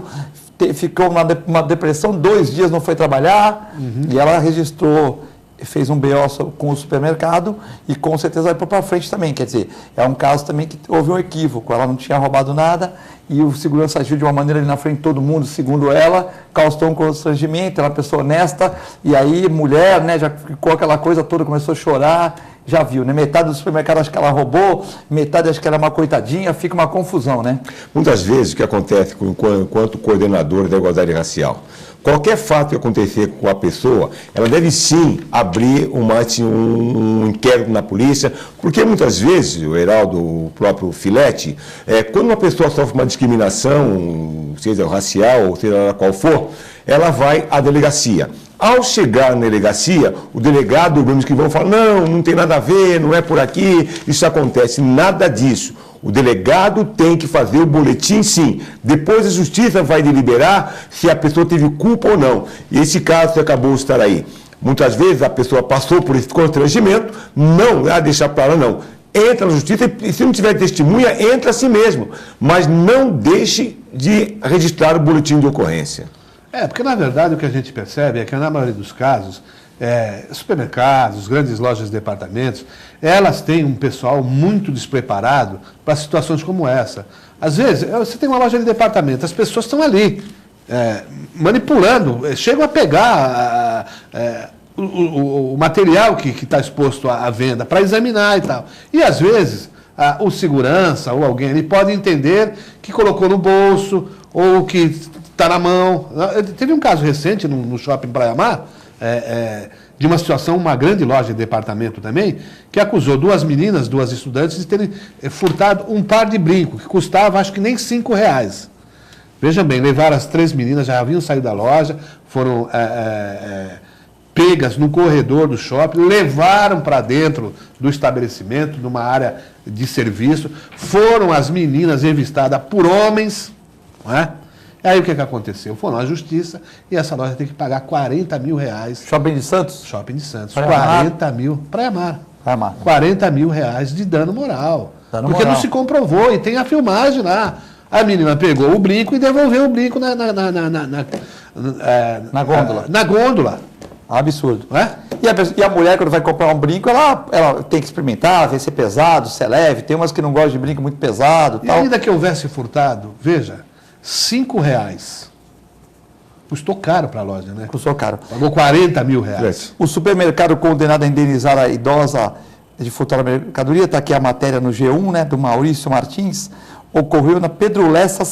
[SPEAKER 1] Ficou uma depressão, 2 dias não foi trabalhar. E ela registrou... fez um BO com o supermercado e com certeza vai para frente também. Quer dizer, é um caso também que houve um equívoco. Ela não tinha roubado nada e o segurança agiu de uma maneira ali na frente de todo mundo, segundo ela, causou um constrangimento, ela é uma pessoa honesta, e aí mulher, né, já ficou aquela coisa toda, começou a chorar, já viu, né? Metade do supermercado acha que ela roubou, metade acha que ela é uma coitadinha, fica uma confusão, né?
[SPEAKER 2] Muitas vezes o que acontece enquanto coordenador da igualdade racial, qualquer fato que acontecer com a pessoa, ela deve sim abrir um inquérito na polícia, porque muitas vezes, o Heraldo, o próprio Filete, quando uma pessoa sofre uma discriminação, seja racial ou seja ela qual for, ela vai à delegacia. Ao chegar na delegacia, o delegado, o que vão falar, não tem nada a ver, não é por aqui, isso acontece, nada disso. O delegado tem que fazer o boletim, sim. Depois a justiça vai deliberar se a pessoa teve culpa ou não. E esse caso que acabou de estar aí. Muitas vezes a pessoa passou por esse constrangimento, não deixar para lá, não. Entra na justiça e se não tiver testemunha, entra assim mesmo. Mas não deixe de registrar o boletim de ocorrência.
[SPEAKER 3] Porque na verdade o que a gente percebe é que na maioria dos casos, supermercados, grandes lojas de departamentos, elas têm um pessoal muito despreparado para situações como essa. Às vezes, você tem uma loja de departamento, as pessoas estão ali, manipulando, chegam a pegar o material que está exposto à venda para examinar e tal. E às vezes, o segurança ou alguém ali pode entender que colocou no bolso ou que está na mão. Teve um caso recente no shopping Praia Mar, de uma situação, uma grande loja de departamento também, que acusou 2 meninas, 2 estudantes, de terem furtado um par de brinco, que custava acho que nem R$5. Vejam bem, levaram as 3 meninas, já haviam saído da loja, foram pegas no corredor do shopping, levaram para dentro do estabelecimento, numa área de serviço, foram as meninas revistadas por homens, não é? Aí o que aconteceu? Foram à justiça e essa loja tem que pagar R$40 mil.
[SPEAKER 1] Shopping de Santos?
[SPEAKER 3] Shopping de Santos.
[SPEAKER 1] Praia
[SPEAKER 3] 40 mil. Praia Mar. 40 mil reais de dano moral. Porque não se comprovou e tem a filmagem lá. A menina pegou o brinco e devolveu o brinco na
[SPEAKER 1] gôndola.
[SPEAKER 3] Na gôndola.
[SPEAKER 1] Absurdo. E a mulher, quando vai comprar um brinco, ela tem que experimentar, ver se é pesado, se é leve. Tem umas que não gostam de brinco muito pesado.
[SPEAKER 3] E ainda que houvesse furtado, veja, R$5. Custou caro para a loja, né?
[SPEAKER 1] Custou caro.
[SPEAKER 3] Pagou R$40 mil.
[SPEAKER 1] O supermercado condenado a indenizar a idosa de furtar a mercadoria, está aqui a matéria no G1, né, do Maurício Martins, ocorreu na Pedro Lessa,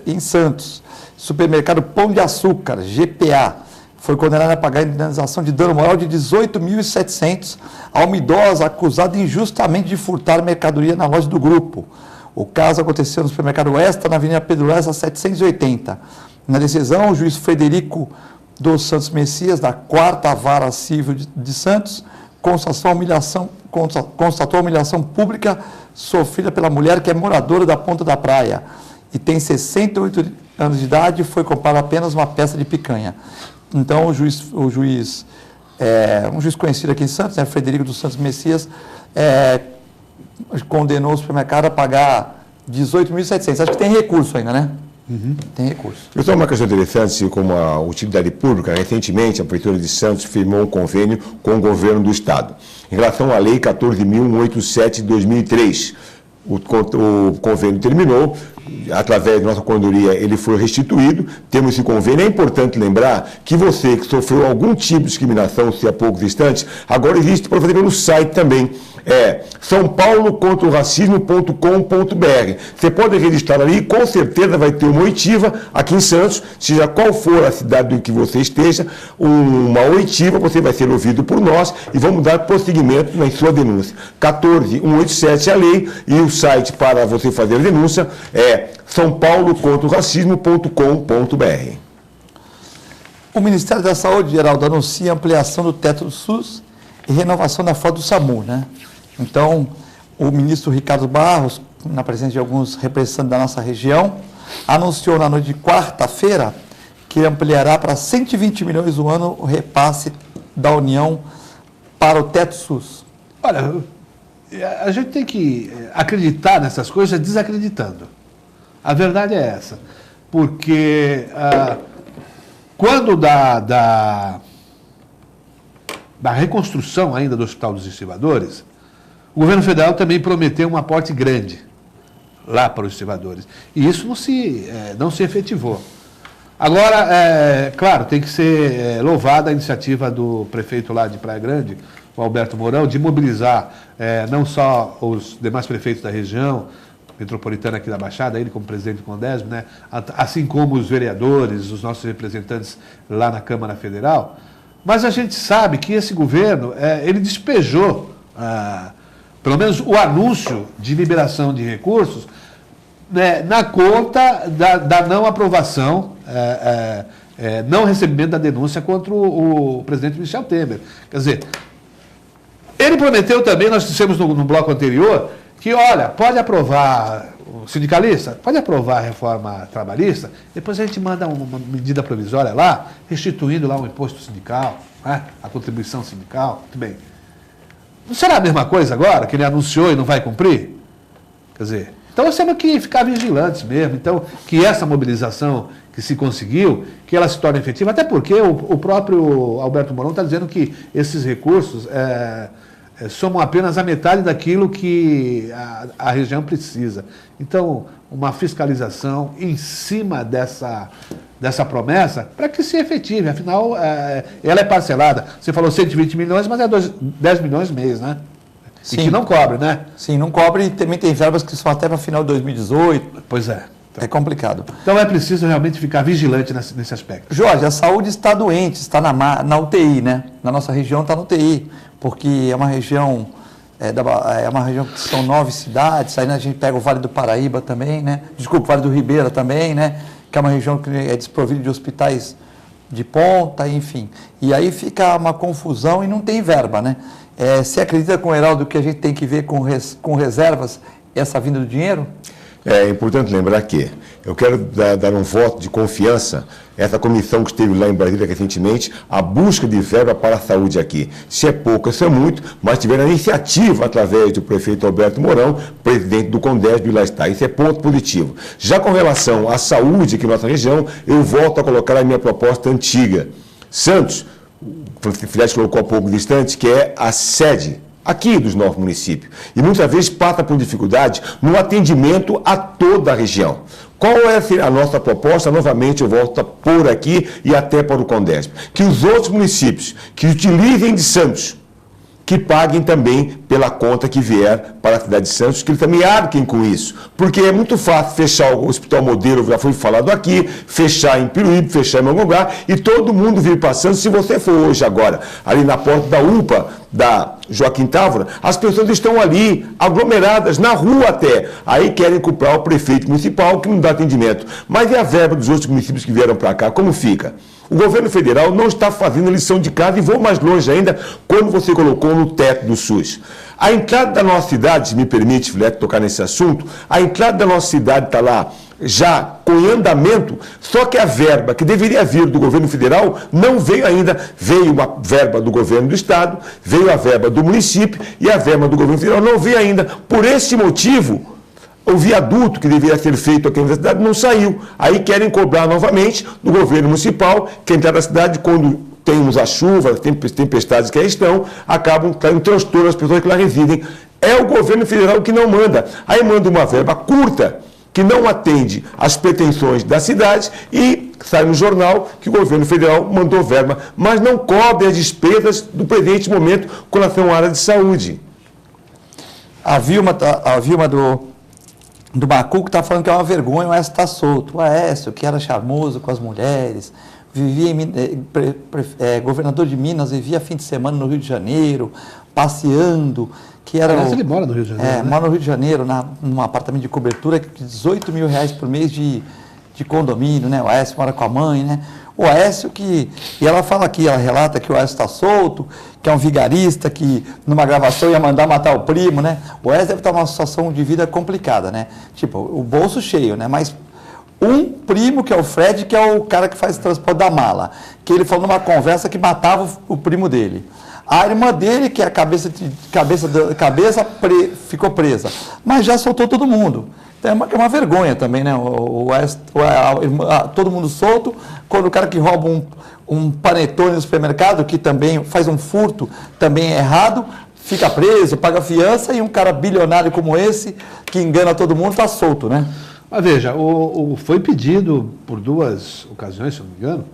[SPEAKER 1] em Santos. Supermercado Pão de Açúcar, GPA, foi condenado a pagar a indenização de dano moral de R$18.700 a uma idosa acusada injustamente de furtar mercadoria na loja do grupo. O caso aconteceu no supermercado Oeste, na Avenida Pedro Lessa, 780. Na decisão, o juiz Frederico dos Santos Messias, da 4ª Vara Civil de Santos, constatou a humilhação pública sofrida pela mulher que é moradora da Ponta da Praia e tem 68 anos de idade e foi comprada apenas uma peça de picanha. Então, um juiz conhecido aqui em Santos, né, Frederico dos Santos Messias, condenou o supermercado a pagar R$18.700. Acho que tem recurso ainda, né? Tem recurso.
[SPEAKER 2] Eu tenho uma questão interessante, como a utilidade pública, recentemente a Prefeitura de Santos firmou um convênio com o governo do Estado. Em relação à Lei 14.187 de 2003, o convênio terminou, através da nossa condoria ele foi restituído, temos esse convênio. É importante lembrar que você que sofreu algum tipo de discriminação, se há poucos instantes, agora existe para fazer pelo site também, sãopaulocontraoracismo.com.br. Você pode registrar ali, com certeza vai ter uma oitiva aqui em Santos, seja qual for a cidade em que você esteja, uma oitiva, você vai ser ouvido por nós e vamos dar prosseguimento na sua denúncia. 14.187 é a lei e o site para você fazer a denúncia é sãopaulocontraoracismo.com.br.
[SPEAKER 1] O Ministério da Saúde, Geraldo, anuncia ampliação do teto do SUS e renovação da frota do SAMU, né? Então, o ministro Ricardo Barros, na presença de alguns representantes da nossa região, anunciou na noite de quarta-feira que ampliará para 120 milhões o ano o repasse da União para o Teto SUS.
[SPEAKER 3] Olha, a gente tem que acreditar nessas coisas desacreditando. A verdade é essa. Porque quando da reconstrução ainda do Hospital dos Estivadores, o governo federal também prometeu um aporte grande lá para os estivadores. E isso não se efetivou. Agora, claro, tem que ser louvada a iniciativa do prefeito lá de Praia Grande, o Alberto Mourão, de mobilizar não só os demais prefeitos da região metropolitana aqui da Baixada, ele como presidente do Condesb, né, assim como os vereadores, os nossos representantes lá na Câmara Federal. Mas a gente sabe que esse governo, ele despejou, pelo menos o anúncio de liberação de recursos, né, na conta da não aprovação, não recebimento da denúncia contra o presidente Michel Temer. Quer dizer, ele prometeu também, nós dissemos no bloco anterior, que, olha, pode aprovar o sindicalista, pode aprovar a reforma trabalhista, depois a gente manda uma medida provisória lá, restituindo lá o imposto sindical, né, a contribuição sindical, muito bem. Não será a mesma coisa agora, que ele anunciou e não vai cumprir? Quer dizer, então nós temos que ficar vigilantes mesmo, então, que essa mobilização que se conseguiu, que ela se torne efetiva, até porque o próprio Alberto Mourão está dizendo que esses recursos somam apenas a metade daquilo que a região precisa. Então, uma fiscalização em cima dessa promessa para que se efetive. Afinal, ela é parcelada. Você falou 120 milhões, mas é 10 milhões mês, né? Sim. E que não cobre, né?
[SPEAKER 1] Sim, não cobre e também tem verbas que são até para final de 2018.
[SPEAKER 3] Pois é.
[SPEAKER 1] Então, é complicado.
[SPEAKER 3] Então é preciso realmente ficar vigilante nesse aspecto.
[SPEAKER 1] Jorge, a saúde está doente, está na UTI, né? Na nossa região está na UTI, porque é uma região que são 9 cidades, aí a gente pega o Vale do Paraíba também, né? Desculpa, o Vale do Ribeira também, né? Que é uma região que é desprovida de hospitais de ponta, enfim. E aí fica uma confusão e não tem verba, né? Você acredita com o Heraldo que a gente tem que ver com reservas essa vinda do dinheiro?
[SPEAKER 2] É importante lembrar que eu quero dar um voto de confiança a essa comissão que esteve lá em Brasília recentemente, a busca de verba para a saúde aqui. Se é pouco, se é muito, mas tiveram a iniciativa através do prefeito Alberto Mourão, presidente do Condesb, lá está. Isso é ponto positivo. Já com relação à saúde aqui na nossa região, eu volto a colocar a minha proposta antiga. Santos, o Filipe colocou há pouco distante, que é a sede aqui dos 9 municípios. E muitas vezes passa por dificuldade no atendimento a toda a região. Qual é a nossa proposta? Novamente eu volto a pôr aqui e até para o Condesb. Que os outros municípios que utilizem de Santos, que paguem também pela conta que vier para a cidade de Santos, que eles também arquem com isso. Porque é muito fácil fechar o Hospital Modelo, já foi falado aqui, fechar em Piruíbe, fechar em Mongaguá, e todo mundo vir para Santos. Se você for hoje agora, ali na porta da UPA, da Joaquim Távora, as pessoas estão ali, aglomeradas, na rua até. Aí querem culpar o prefeito municipal, que não dá atendimento. Mas e a verba dos outros municípios que vieram para cá, como fica? O governo federal não está fazendo lição de casa, e vou mais longe ainda, quando você colocou no teto do SUS. A entrada da nossa cidade, se me permite, Filipe, tocar nesse assunto, a entrada da nossa cidade está lá já com andamento, só que a verba que deveria vir do governo federal não veio ainda. Veio uma verba do governo do estado, veio a verba do município e a verba do governo federal não veio ainda. Por esse motivo, o viaduto que deveria ser feito aqui na cidade não saiu. Aí querem cobrar novamente do governo municipal, que entrar na cidade quando temos a chuva, tempestades que aí estão, acabam trazendo transtorno às pessoas que lá residem. É o governo federal que não manda. Aí manda uma verba curta, que não atende às pretensões da cidade, e sai no jornal que o governo federal mandou verba, mas não cobre as despesas do presente momento com relação à área de saúde.
[SPEAKER 1] A Vilma do Macuco está falando que é uma vergonha o Aécio estar solto. O Aécio, que era charmoso com as mulheres, vivia governador de Minas, vivia fim de semana no Rio de Janeiro, passeando, que era...
[SPEAKER 3] Aliás, ele mora no Rio de Janeiro, né?
[SPEAKER 1] Mora no Rio de Janeiro, num apartamento de cobertura de R$18 mil por mês de condomínio, né? O Aécio mora com a mãe, né? O Aécio e ela fala aqui, ela relata que o Aécio está solto, que é um vigarista, que numa gravação ia mandar matar o primo, né? O Aécio deve estar numa situação de vida complicada, né? Tipo, o bolso cheio, né? Mas um primo, que é o Fred, que é o cara que faz o transporte da mala, que ele falou numa conversa que matava o primo dele. A irmã dele, que é a ficou presa, mas já soltou todo mundo. Então é uma vergonha também, né? Todo mundo solto, quando o cara que rouba um panetone no supermercado, que também faz um furto, também é errado, fica preso, paga fiança, e um cara bilionário como esse, que engana todo mundo, está solto, né?
[SPEAKER 3] Mas veja, foi pedido por 2 ocasiões, se eu não me engano,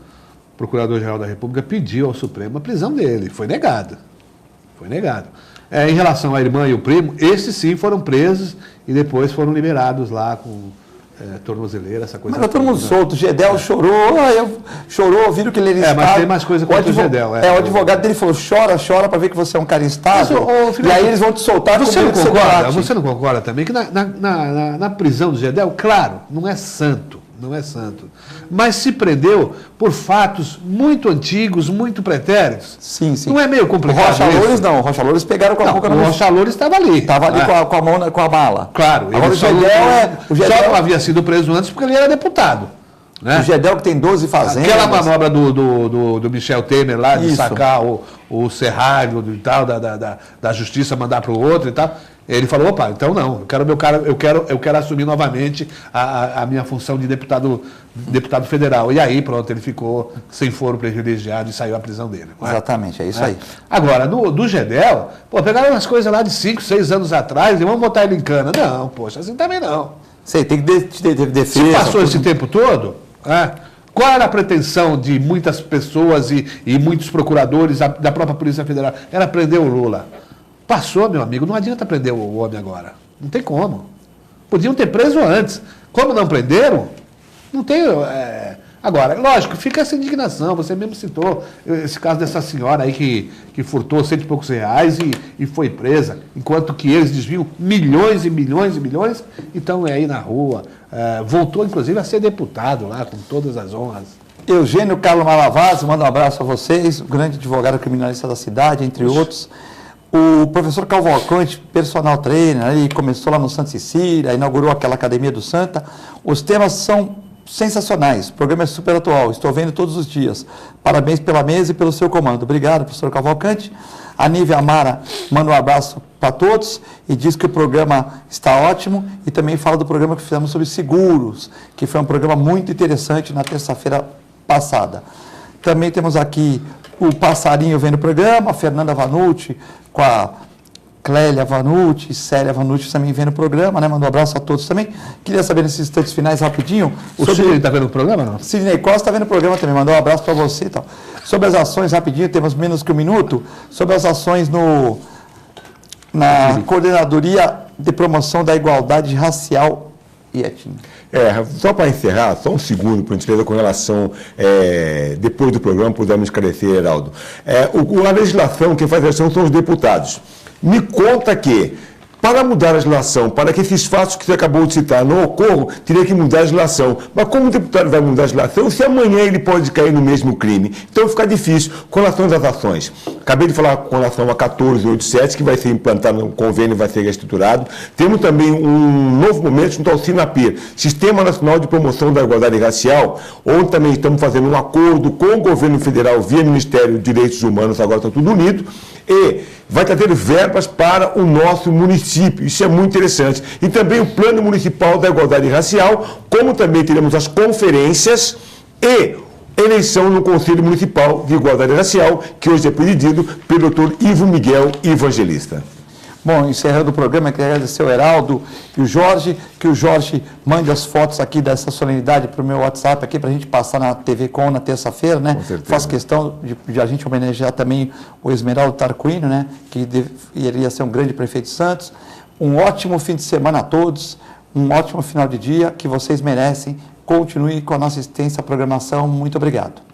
[SPEAKER 3] o Procurador-Geral da República pediu ao Supremo a prisão dele. Foi negado. Foi negado. Em relação à irmã e o primo, esses sim foram presos e depois foram liberados lá com tornozeleira, essa coisa.
[SPEAKER 1] Mas todo mundo solto. O Gedel chorou, viram que ele era estável.
[SPEAKER 3] Mas tem mais coisa contra o Gedel.
[SPEAKER 1] O advogado dele falou, chora para ver que você é um cara estável. E aí eles vão te soltar.
[SPEAKER 3] Você não concorda também que na prisão do Gedel, claro, não é santo. Não é santo. Mas se prendeu por fatos muito antigos, muito pretéritos.
[SPEAKER 1] Sim, sim.
[SPEAKER 3] Não é meio complicado?
[SPEAKER 1] O Rocha Loures não. O Rocha Loures pegaram com a boca no...
[SPEAKER 3] O Rocha Loures estava ali.
[SPEAKER 1] Estava ali com a mão, com a mala.
[SPEAKER 3] Claro.
[SPEAKER 1] Agora
[SPEAKER 3] o Gedel não havia sido preso antes porque ele era deputado. Né?
[SPEAKER 1] O Gedel que tem 12 fazendas.
[SPEAKER 3] Aquela manobra do Michel Temer lá, de sacar o serralho e tal, da justiça mandar para o outro e tal. Ele falou, opa, então não, eu quero assumir novamente a minha função de deputado federal. E aí, pronto, ele ficou sem foro privilegiado e saiu à prisão dele.
[SPEAKER 1] Exatamente, é isso aí.
[SPEAKER 3] Agora, do Gedel, pegaram umas coisas lá de 5, 6 anos atrás e vamos botar ele em cana. Não, poxa, assim também não.
[SPEAKER 1] Sei, tem que ter defesa.
[SPEAKER 3] Se passou esse tempo todo, qual era a pretensão de muitas pessoas e muitos procuradores da própria Polícia Federal? Era prender o Lula. Passou, meu amigo, não adianta prender o homem agora. Não tem como. Podiam ter preso antes. Como não prenderam, não tem... Agora, lógico, fica essa indignação. Você mesmo citou esse caso dessa senhora aí que furtou 100 e poucos reais e foi presa, enquanto que eles desviam milhões e milhões e milhões e estão aí na rua. Voltou, inclusive, a ser deputado lá, com todas as honras.
[SPEAKER 1] Eugênio Carlos Malavasi, manda um abraço a vocês, o grande advogado criminalista da cidade, entre outros. O professor Cavalcante, personal trainer, ele começou lá no Santa Cecília, inaugurou aquela academia do Santa. Os temas são sensacionais, o programa é super atual, estou vendo todos os dias. Parabéns pela mesa e pelo seu comando. Obrigado, professor Cavalcante. A Nívia Amara manda um abraço para todos e diz que o programa está ótimo e também fala do programa que fizemos sobre seguros, que foi um programa muito interessante na terça-feira passada. Também temos aqui o Passarinho vendo o programa, a Fernanda Vanucci, com a Clélia Vanucci, Célia Vanucci também vendo o programa, né? Manda um abraço a todos também. Queria saber nesses instantes finais, rapidinho...
[SPEAKER 3] O Sidney está vendo o programa, não?
[SPEAKER 1] Sidney Costa está vendo o programa também, mandou um abraço para você e tal. Sobre as ações, rapidinho, temos menos que um minuto, sobre as ações na Coordenadoria de Promoção da Igualdade Racial e Étnica.
[SPEAKER 2] Só para encerrar, só um segundo, por gentileza, com relação, depois do programa, podemos esclarecer, Heraldo. A legislação, quem faz a legislação são os deputados. Me conta que, para mudar a legislação, para que esses fatos que você acabou de citar não ocorram, teria que mudar a legislação. Mas como o deputado vai mudar a legislação, se amanhã ele pode cair no mesmo crime? Então fica difícil. Com relação às ações, acabei de falar com relação a 1487, que vai ser implantado no convênio, vai ser reestruturado. Temos também um novo momento junto ao SINAPIR, Sistema Nacional de Promoção da Igualdade Racial, onde também estamos fazendo um acordo com o governo federal via Ministério de Direitos Humanos, agora está tudo unido, e vai trazer verbas para o nosso município. Isso é muito interessante. E também o Plano Municipal da Igualdade Racial, como também teremos as conferências e eleição no Conselho Municipal de Igualdade Racial, que hoje é presidido pelo Dr. Ivo Miguel Evangelista.
[SPEAKER 1] Bom, encerrando o programa, eu quero agradecer ao Heraldo e o Jorge, que o Jorge mande as fotos aqui dessa solenidade para o meu WhatsApp aqui, para a gente passar na TV Com na terça-feira, né? Faço questão de a gente homenagear também o Esmeraldo Tarquínio, né? Que iria ser um grande prefeito de Santos. Um ótimo fim de semana a todos, um ótimo final de dia que vocês merecem. Continue com a nossa extensa programação. Muito obrigado.